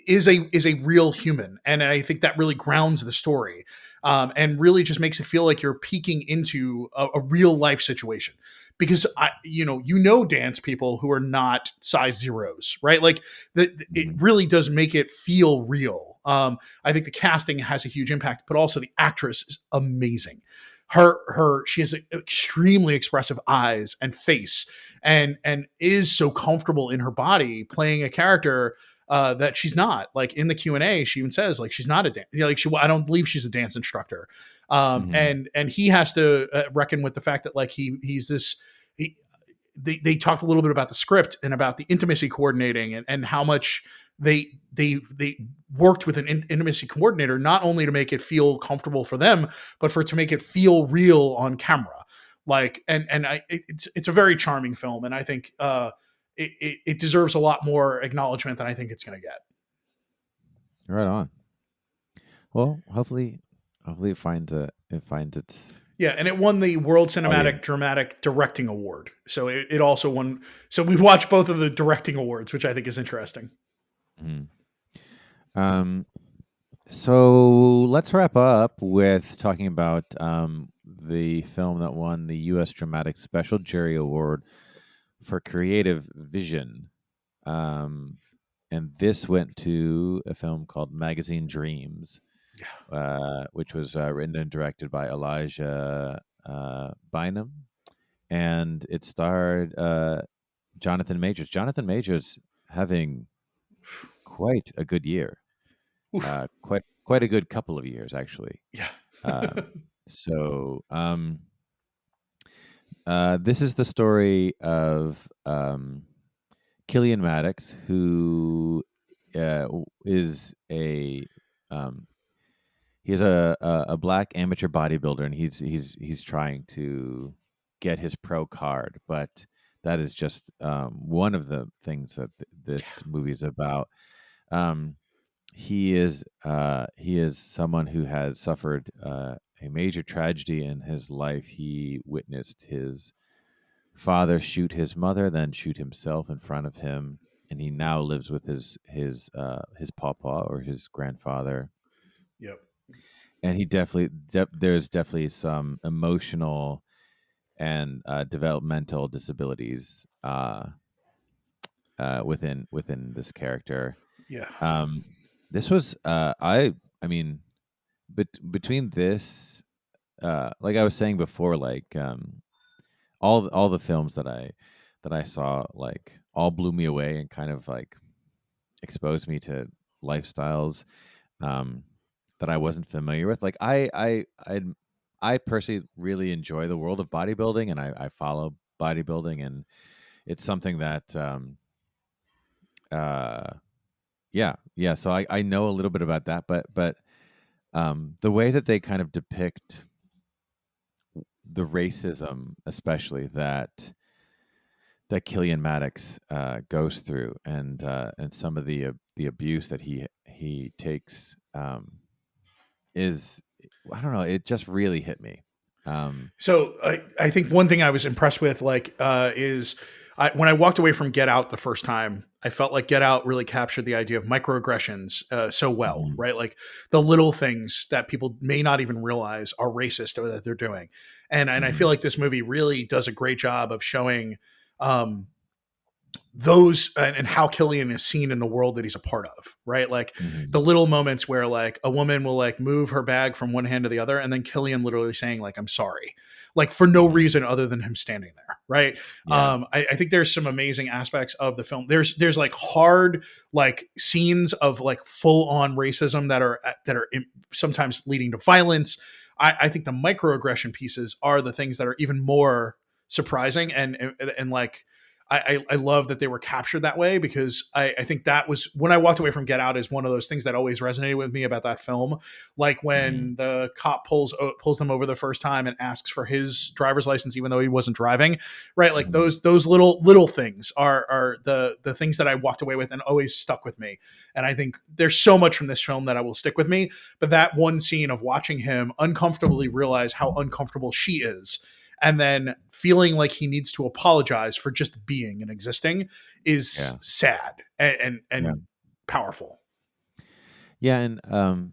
is a real human, and I think that really grounds the story, and really just makes it feel like you're peeking into a real life situation. Because dance people who are not size zeros, right? Like, it Mhm. really does make it feel real. I think the casting has a huge impact, but also the actress is amazing. She has extremely expressive eyes and face, and is so comfortable in her body playing a character that she's not. Like, in the Q&A, she even says, like, she's not a dance, like, I don't believe she's a dance instructor. Mhm. And he has to reckon with the fact that, like, he's this he, they talked a little bit about the script and about the intimacy coordinating, and how much they worked with an intimacy coordinator, not only to make it feel comfortable for them, but for it to make it feel real on camera. Like, it's a very charming film, and I think it deserves a lot more acknowledgement than I think it's going to get. Right on. Well, hopefully it finds its Yeah, and it won the World Cinematic audience. Dramatic Directing Award. So it also won. So we watched both of the directing awards, which I think is interesting. Mhm. Um, so let's wrap up with talking about the film that won the U.S. Dramatic Special Jury Award for Creative Vision. Um, and this went to a film called Magazine Dreams, Yeah. which was written and directed by Elijah Bynum, and it starred Jonathan Majors. Jonathan Majors having quite a good year, Oof. quite a good couple of years actually. Yeah. Um, this is the story of Killian Maddox, who is um, he's a black amateur bodybuilder, and he's trying to get his pro card, but that is just one of the things that this movie is about. Um, he is someone who has suffered a major tragedy in his life. He witnessed his father shoot his mother, then shoot himself in front of him, and he now lives with his papa or his grandfather. Yep. And there's definitely some emotional and developmental disabilities within this character. Yeah. Um, this was I mean, between this, like I was saying before, like all the films that I saw, like, all blew me away and kind of like exposed me to lifestyles um, that I wasn't familiar with. Like I personally really enjoy the world of bodybuilding, and I follow bodybuilding, and it's something that uh, yeah. So I know a little bit about that, but the way that they kind of depict the racism, especially that Killian Maddox goes through, and some of the abuse that he takes is, I don't know, it just really hit me. Um, So I think one thing I was impressed with, like, is when I walked away from Get Out the first time, I felt like Get Out really captured the idea of microaggressions so well, mhm, right? Like the little things that people may not even realize are racist or that they're doing, and I feel mhm, like this movie really does a great job of showing um, those and how Killian is seen in the world that he's a part of, right? Like the mhm, little moments where like a woman will like move her bag from one hand to the other, and then Killian literally saying like "I'm sorry," like for no mhm. reason other than him standing there, right? Yeah. I think there's some amazing aspects of the film. There's like hard like scenes of like full on racism that are sometimes leading to violence. I think the microaggression pieces are the things that are even more surprising and like I love that they were captured that way because I think that was when I walked away from Get Out is one of those things that always resonated with me about that film. Like Mhm, when the cop pulls them over the first time and asks for his driver's license even though he wasn't driving, right? Like mhm, those little things are the things that I walked away with and always stuck with me. And I think there's so much from this film that I will stick with me. But that one scene of watching him uncomfortably realize how uncomfortable she is and then feeling like he needs to apologize for just being and existing is yeah, sad yeah. and powerful. Yeah, and,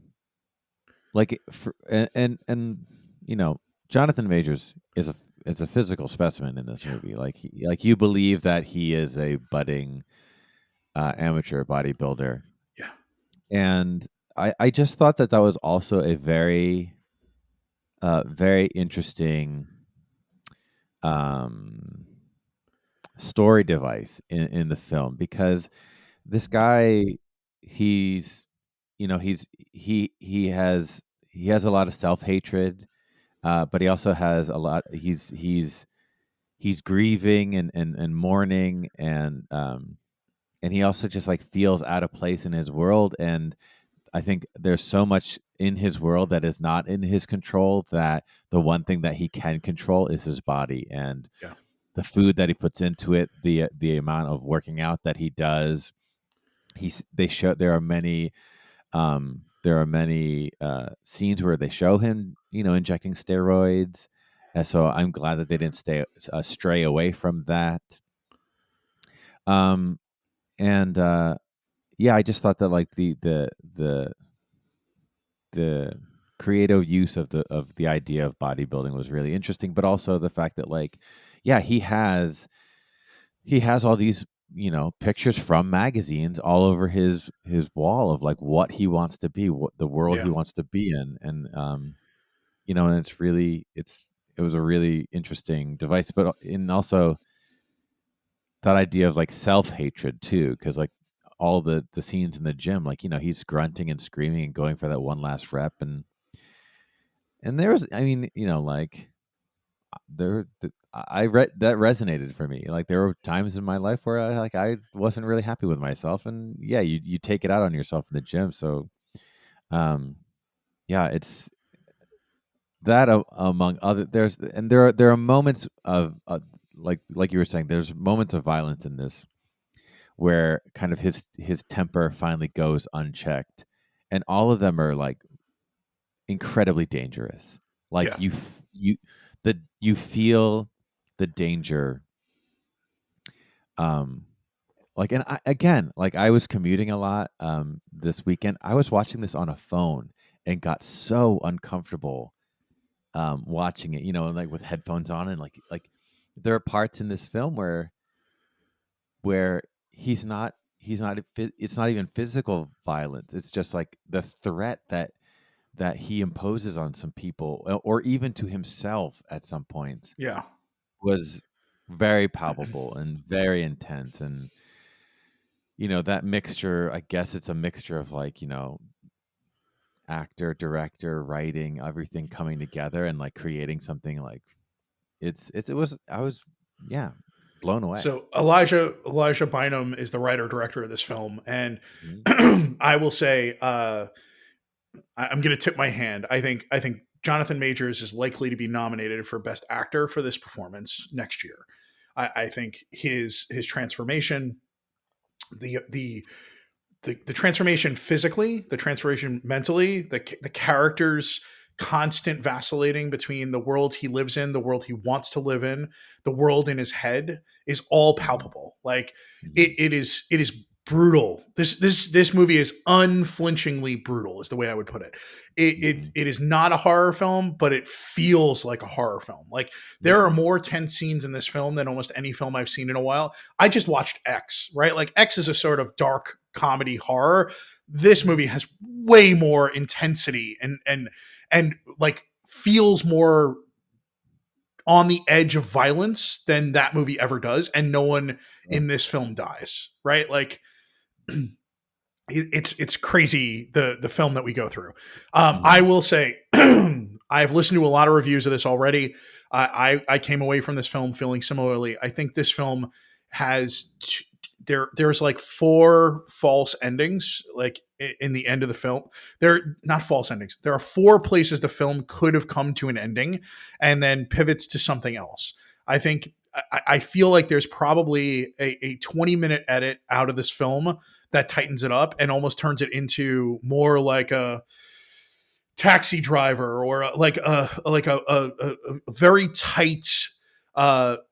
like, for and, you know, Jonathan Majors is a physical specimen in this Yeah, movie. Like, you believe that he is a budding, amateur bodybuilder, yeah, and I just thought that that was also a very, very interesting, um, story device in the film because this guy, he's, he has a lot of self-hatred, but he also has a lot he's grieving and mourning, and he also just, like, feels out of place in his world, and I think there's so much in his world that is not in his control that the one thing that he can control is his body and yeah. the food that he puts into it, the amount of working out that he does. They show there are many scenes where they show him, injecting steroids, and so I'm glad that they didn't stray away from that. Um, and yeah, I just thought that, like, the creative use of the idea of bodybuilding was really interesting, but also the fact that, like, yeah, he has all these, pictures from magazines all over his wall of, like, what he wants to be, what the world Yeah. he wants to be in, and it was a really interesting device, but and also that idea of, like, self hatred too, because, like, all the scenes in the gym, like, he's grunting and screaming and going for that one last rep, and there was, I mean, like, I read that resonated for me. Like, there were times in my life where I wasn't really happy with myself, and yeah, you take it out on yourself in the gym. So, um, yeah, it's that, among other, there are moments of, like you were saying, there's moments of violence in this where kind of his temper finally goes unchecked, and all of them are, like, incredibly dangerous. Like, Yeah. you feel the danger. Um, like, and again, like, I was commuting a lot, this weekend. I was watching this on a phone and got so uncomfortable, watching it, like, with headphones on, and, like, there are parts in this film where it's not even physical violence. It's just, like, the threat that he imposes on some people, or even to himself at some points, Yeah. was very palpable and very intense, and that mixture, I guess it's a mixture of, like, actor, director, writing, everything coming together and, like, creating something, like, it was I was, yeah, blown away. So Elijah Bynum is the writer director of this film, and Mhm. I will say I'm going to tip my hand. I think Jonathan Majors is likely to be nominated for Best Actor for this performance next year. I think his transformation, the the the transformation physically, the transformation mentally, the character's constant vacillating between the world he lives in, the world he wants to live in, the world in his head is all Mhm. palpable. Like Mhm. it is brutal. This movie is unflinchingly brutal, is the way I would put it. Mhm. It is not a horror film, but it feels like a horror film. Like there are Mhm. more tense scenes in this film than almost any film I've seen in a while. I just watched X, right? Like X is a sort of dark comedy horror. This Mhm. movie has way more intensity and like feels more on the edge of violence than that movie ever does, and no one Oh. in this film dies, right? Like it's crazy the film that we go through. I Mhm. will say I've listened to a lot of reviews of this already. I came away from this film feeling similarly. I think this film has there's like four false endings like in the end of the film. They're not false endings. There are four places the film could have come to an ending and then pivots to something else. I think I feel like there's probably a 20-minute edit out of this film that tightens it up and almost turns it into more like a Taxi Driver or a very tight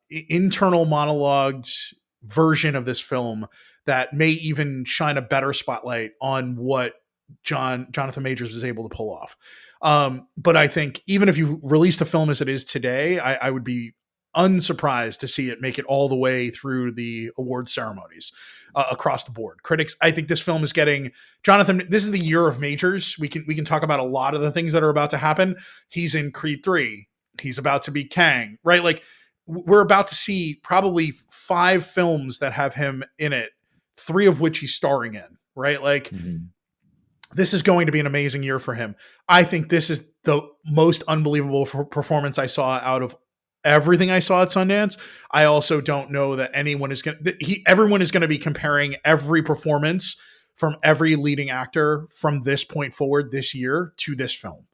internal monologued version of this film that may even shine a better spotlight on what Jonathan Majors was able to pull off. But I think even if you release the film as it is today, I would be unsurprised to see it make it all the way through the award ceremonies across the board. Critics, I think this film is getting Jonathan. This is the year of majors. We can talk about a lot of the things that are about to happen. He's in Creed 3. He's about to be Kang, right? Like we're about to see probably 5 films that have him in it, 3 of which he's starring in, right? Like Mhm. this is going to be an amazing year for him. I think this is the most unbelievable performance I saw out of everything I saw at Sundance. I also don't know that anyone is going to everyone is going to be comparing every performance from every leading actor from this point forward this year to this film.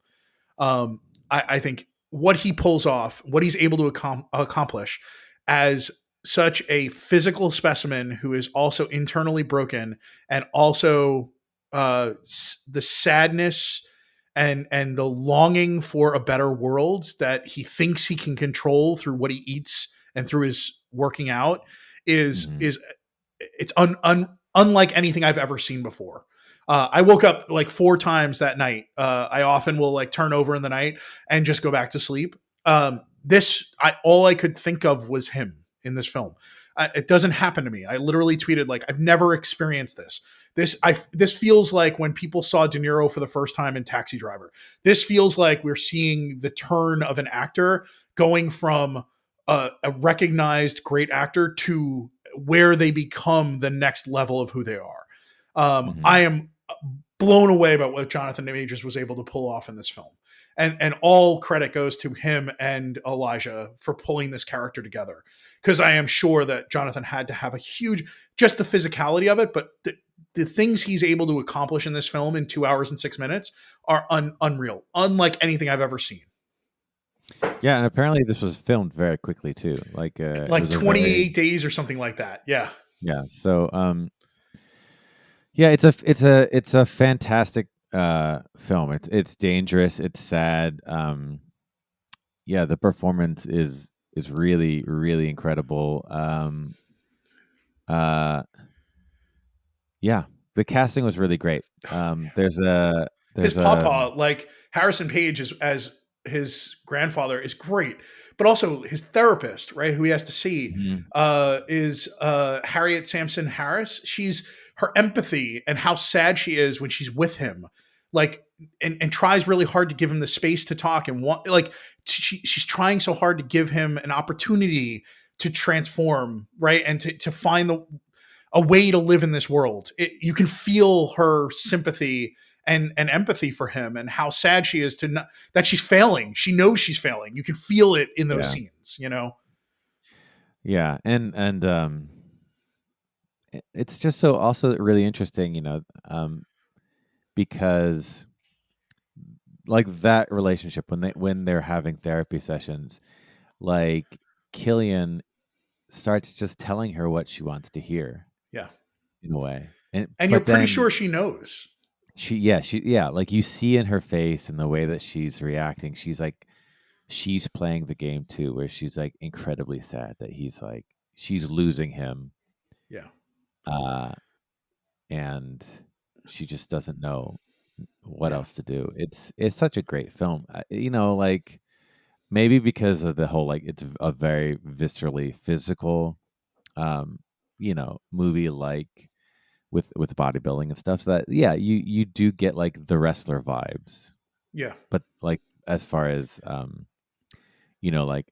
Um, I think what he pulls off, what he's able to accomplish as such a physical specimen who is also internally broken and also the sadness and the longing for a better world that he thinks he can control through what he eats and through his working out Mhm. is it's unlike anything I've ever seen before. I woke up like 4 times that night. I often will like turn over in the night and just go back to sleep. All I could think of was him in this film. It doesn't happen to me. I literally tweeted like I've never experienced this. This feels like when people saw De Niro for the first time in Taxi Driver. This feels like we're seeing the turn of an actor going from a recognized great actor to where they become the next level of who they are. I Mhm. am blown away by what Jonathan Majors was able to pull off in this film. And all credit goes to him and Elijah for pulling this character together. Because I am sure that Jonathan had to have a huge, just the physicality of it, but the things he's able to accomplish in this film in 2 hours and 6 minutes are unreal, unlike anything I've ever seen. Yeah, and apparently this was filmed very quickly too. Like it Like was a very 28 days or something like that. Yeah. yeah. So yeah, it's a fantastic film. It's dangerous, it's sad. Yeah, the performance is really really incredible. Uh yeah, the casting was really great. His There's a papa, like Harrison Page as his grandfather, is great, but also his therapist, right, who he has to see, mhm. is Harriet Sampson Harris. She's her empathy and how sad she is when she's with him, like, and tries really hard to give him the space to talk and want, like, she's trying so hard to give him an opportunity to transform, right, and to find a way to live in this world. You can feel her sympathy and empathy for him and how sad she is to not, that she's failing. She knows she's failing. You can feel it in those Yeah. scenes, you know? Yeah, and it's just so also really interesting, because like that relationship when they're having therapy sessions, like Killian starts just telling her what she wants to hear Yeah. in a way. And And you're but pretty then sure she knows. she, like you see in her face and the way that she's reacting, she's like, she's playing the game too, where she's like incredibly sad that he's like, she's losing him, Yeah. uh, and she just doesn't know what Yeah. else to do. It's such a great film, like maybe because of the whole like it's a very viscerally physical, um, movie like with bodybuilding and stuff. So that yeah, you do get like the wrestler vibes, Yeah. but like as far as like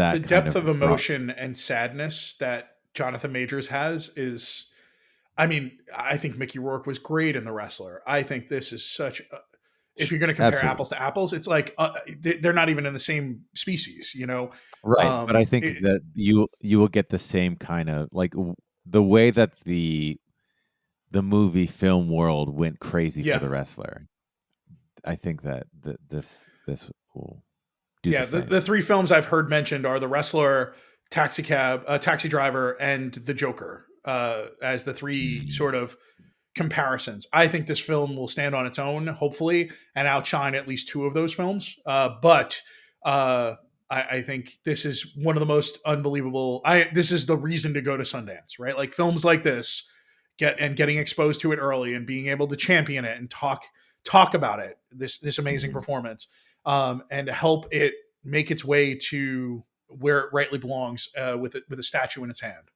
The that kind depth of of raw. emotion and sadness that Jonathan Majors has is, I mean, I think Mickey Rourke was great in The Wrestler. I think this is such a, if you're going to compare Absolutely apples to apples, it's like they're not even in the same species, you know. right, but I think It, that you will get the same kind of like the way that the movie film world went crazy for yeah, the wrestler. I think that this will do the yeah. The same. three films I've heard mentioned are The Wrestler, Taxi Driver, and The Joker as the three Mm, sort of comparisons. I think this film will stand on its own, hopefully, and outshine at least two of those films. But I think this is one of the most unbelievable. This is the reason to go to Sundance, right? Like films like this, getting exposed to it early and being able to champion it and talk about it. This amazing mhm, performance, and help it make its way to where it rightly belongs, with a statue in its hand.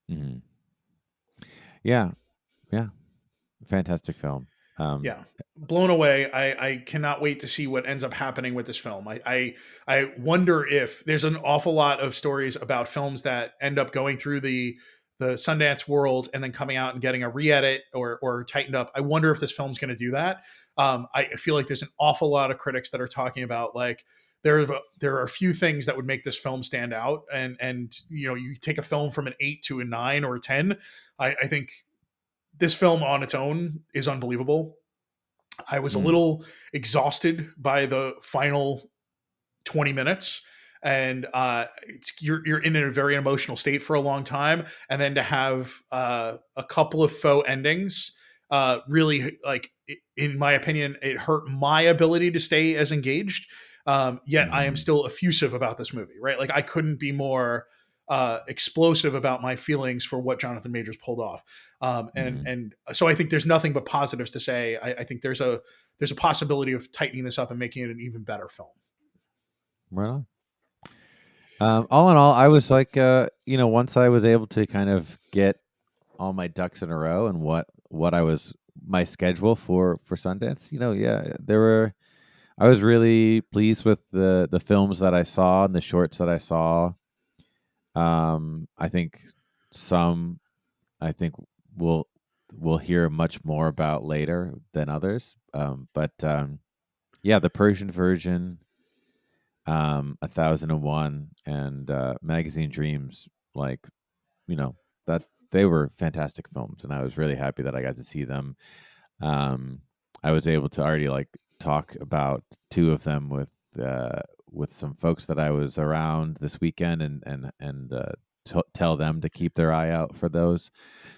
mhm. Yeah, yeah, fantastic film. Yeah, blown away. I cannot wait to see what ends up happening with this film. I wonder if there's an awful lot of stories about films that end up going through the Sundance world and then coming out and getting a re-edit or tightened up. I wonder if this film's going to do that. I feel like there's an awful lot of critics that are talking about like there are a few things that would make this film stand out, and you take a film from an 8 to a 9 or a 10. I think this film on its own is unbelievable. I was a Mm, little exhausted by the final 20 minutes, and you're in a very emotional state for a long time, and then to have a couple of faux endings really, like, in my opinion, it hurt my ability to stay as engaged. Yet I am mhm, still effusive about this movie, right? Like I couldn't be more explosive about my feelings for what Jonathan Majors pulled off. mhm. And so I think there's nothing but positives to say. I think there's a possibility of tightening this up and making it an even better film. Right on. All in all, I was like, once I was able to kind of get all my ducks in a row and what I was my schedule for Sundance, yeah, there were. I was really pleased with the films that I saw and the shorts that I saw. I think some, I think we'll we'll hear much more about later than others. But yeah, the Persian version, 1001, and Magazine Dreams, like you know that they were fantastic films, and I was really happy that I got to see them. Um, I was able to already like talk about two of them with some folks that I was around this weekend, and tell them to keep their eye out for those.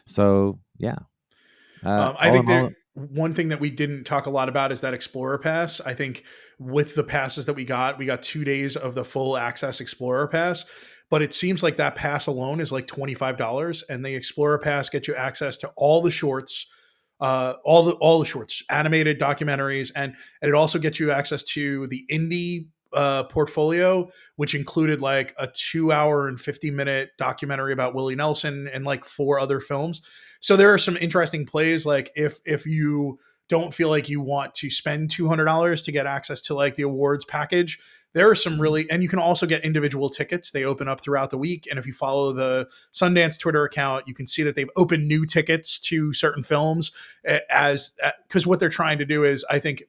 So yeah, I all think in that all, one thing that we didn't talk a lot about is that Explorer Pass. I think with the passes that we got 2 days of the full access Explorer Pass, but it seems like that pass alone is like $25, and the Explorer Pass gets you access to all the shorts, all the shorts, animated documentaries, and it also gets you access to the indie portfolio, which included like a 2 hour and 50-minute documentary about Willie Nelson and like four other films. So there are some interesting plays. Like if you don't feel like you want to spend $200 to get access to like the awards package, there are some mhm, really, and you can also get individual tickets. They open up throughout the week, and if you follow the Sundance Twitter account, you can see that they've opened new tickets to certain films, as because what they're trying to do is, I think,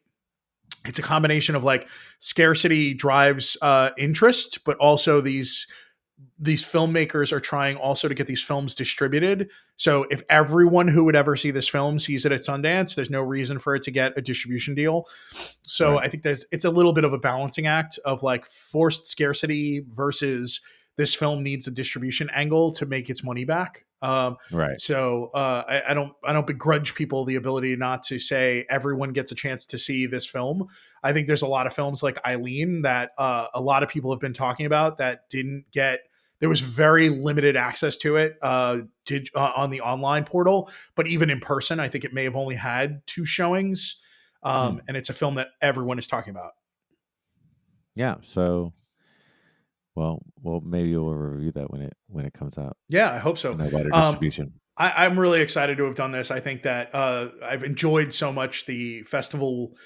it's a combination of like scarcity drives interest, but also these filmmakers are trying also to get these films distributed. So if everyone who would ever see this film sees it at Sundance, there's no reason for it to get a distribution deal. So right, I think it's a little bit of a balancing act of like forced scarcity versus this film needs a distribution angle to make its money back. Right. So I don't begrudge people the ability not to say everyone gets a chance to see this film. I think there's a lot of films like Eileen that a lot of people have been talking about that didn't get. There was very limited access to it on the online portal, but even in person, I think it may have only had 2 showings. And it's a film that everyone is talking about. Yeah. So, well, maybe we'll review that when it comes out. Yeah, I hope so. And about our distribution. I'm really excited to have done this. I think that I've enjoyed so much the festival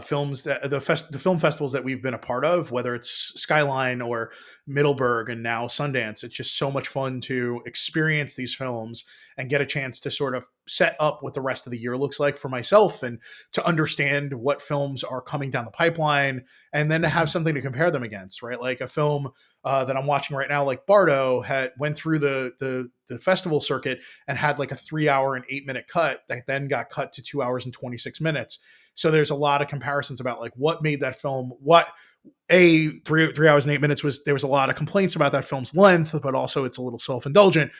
films that the film festivals that we've been a part of, whether it's Skyline or Middleburg and now Sundance. It's just so much fun to experience these films and get a chance to sort of set up what the rest of the year looks like for myself and to understand what films are coming down the pipeline and then to have something to compare them against, right? Like a film that I'm watching right now, like Bardo, went through the festival circuit and had like a 3-hour and 8-minute cut that then got cut to 2 hours and 26 minutes. So there's a lot of comparisons about like what made that film, what 3 hours and 8 minutes was. There was a lot of complaints about that film's length, but also it's a little self-indulgent.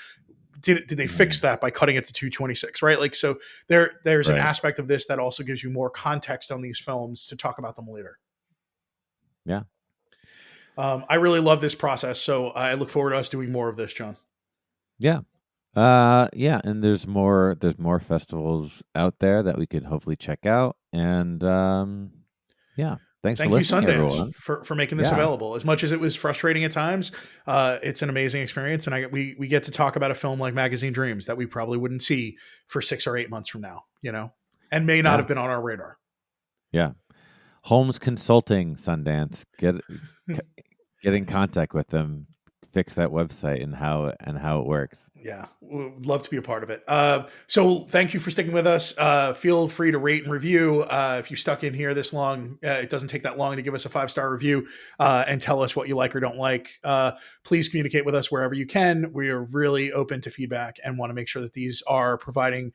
Did they fix that by cutting it to 226, right? Like, so there's an aspect of this that also gives you more context on these films to talk about them later. Yeah. I really love this process. So I look forward to us doing more of this, John. Yeah. Yeah. And there's more festivals out there that we could hopefully check out. And, yeah. Thank you, listening, Sundance, everyone. for making this available. As much as it was frustrating at times, it's an amazing experience, and we get to talk about a film like Magazine Dreams that we probably wouldn't see for 6 or 8 months from now, and may not have been on our radar. Yeah, Holmes Consulting, Sundance. Get in contact with them. Fix that website and how it works. Yeah, we'd love to be a part of it. So thank you for sticking with us. Feel free to rate and review. If you stuck in here this long, it doesn't take that long to give us a 5-star review and tell us what you like or don't like. Please communicate with us wherever you can. We are really open to feedback and want to make sure that these are providing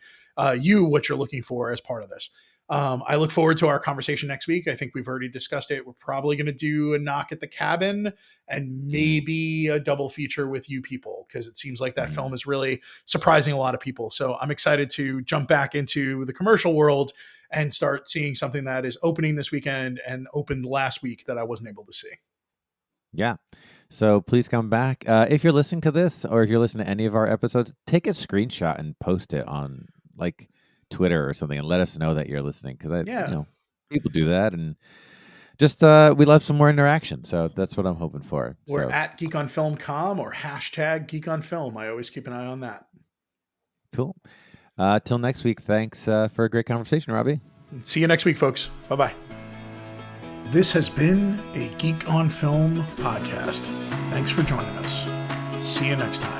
you what you're looking for as part of this. I look forward to our conversation next week. I think we've already discussed it. We're probably going to do a Knock at the Cabin and maybe a double feature with You People, because it seems like that film is really surprising a lot of people. So I'm excited to jump back into the commercial world and start seeing something that is opening this weekend and opened last week that I wasn't able to see. Yeah. So please come back. If you're listening to this, or if you're listening to any of our episodes, take a screenshot and post it on Twitter or something and let us know that you're listening, because people do that, and just we love some more interaction. So that's what I'm hoping for. Or at GeekOnFilm.com or #GeekOnFilm. I always keep an eye on that. Cool. Till next week. Thanks for a great conversation, Robbie. See you next week, folks. Bye-bye. This has been a Geek on Film podcast. Thanks for joining us. See you next time.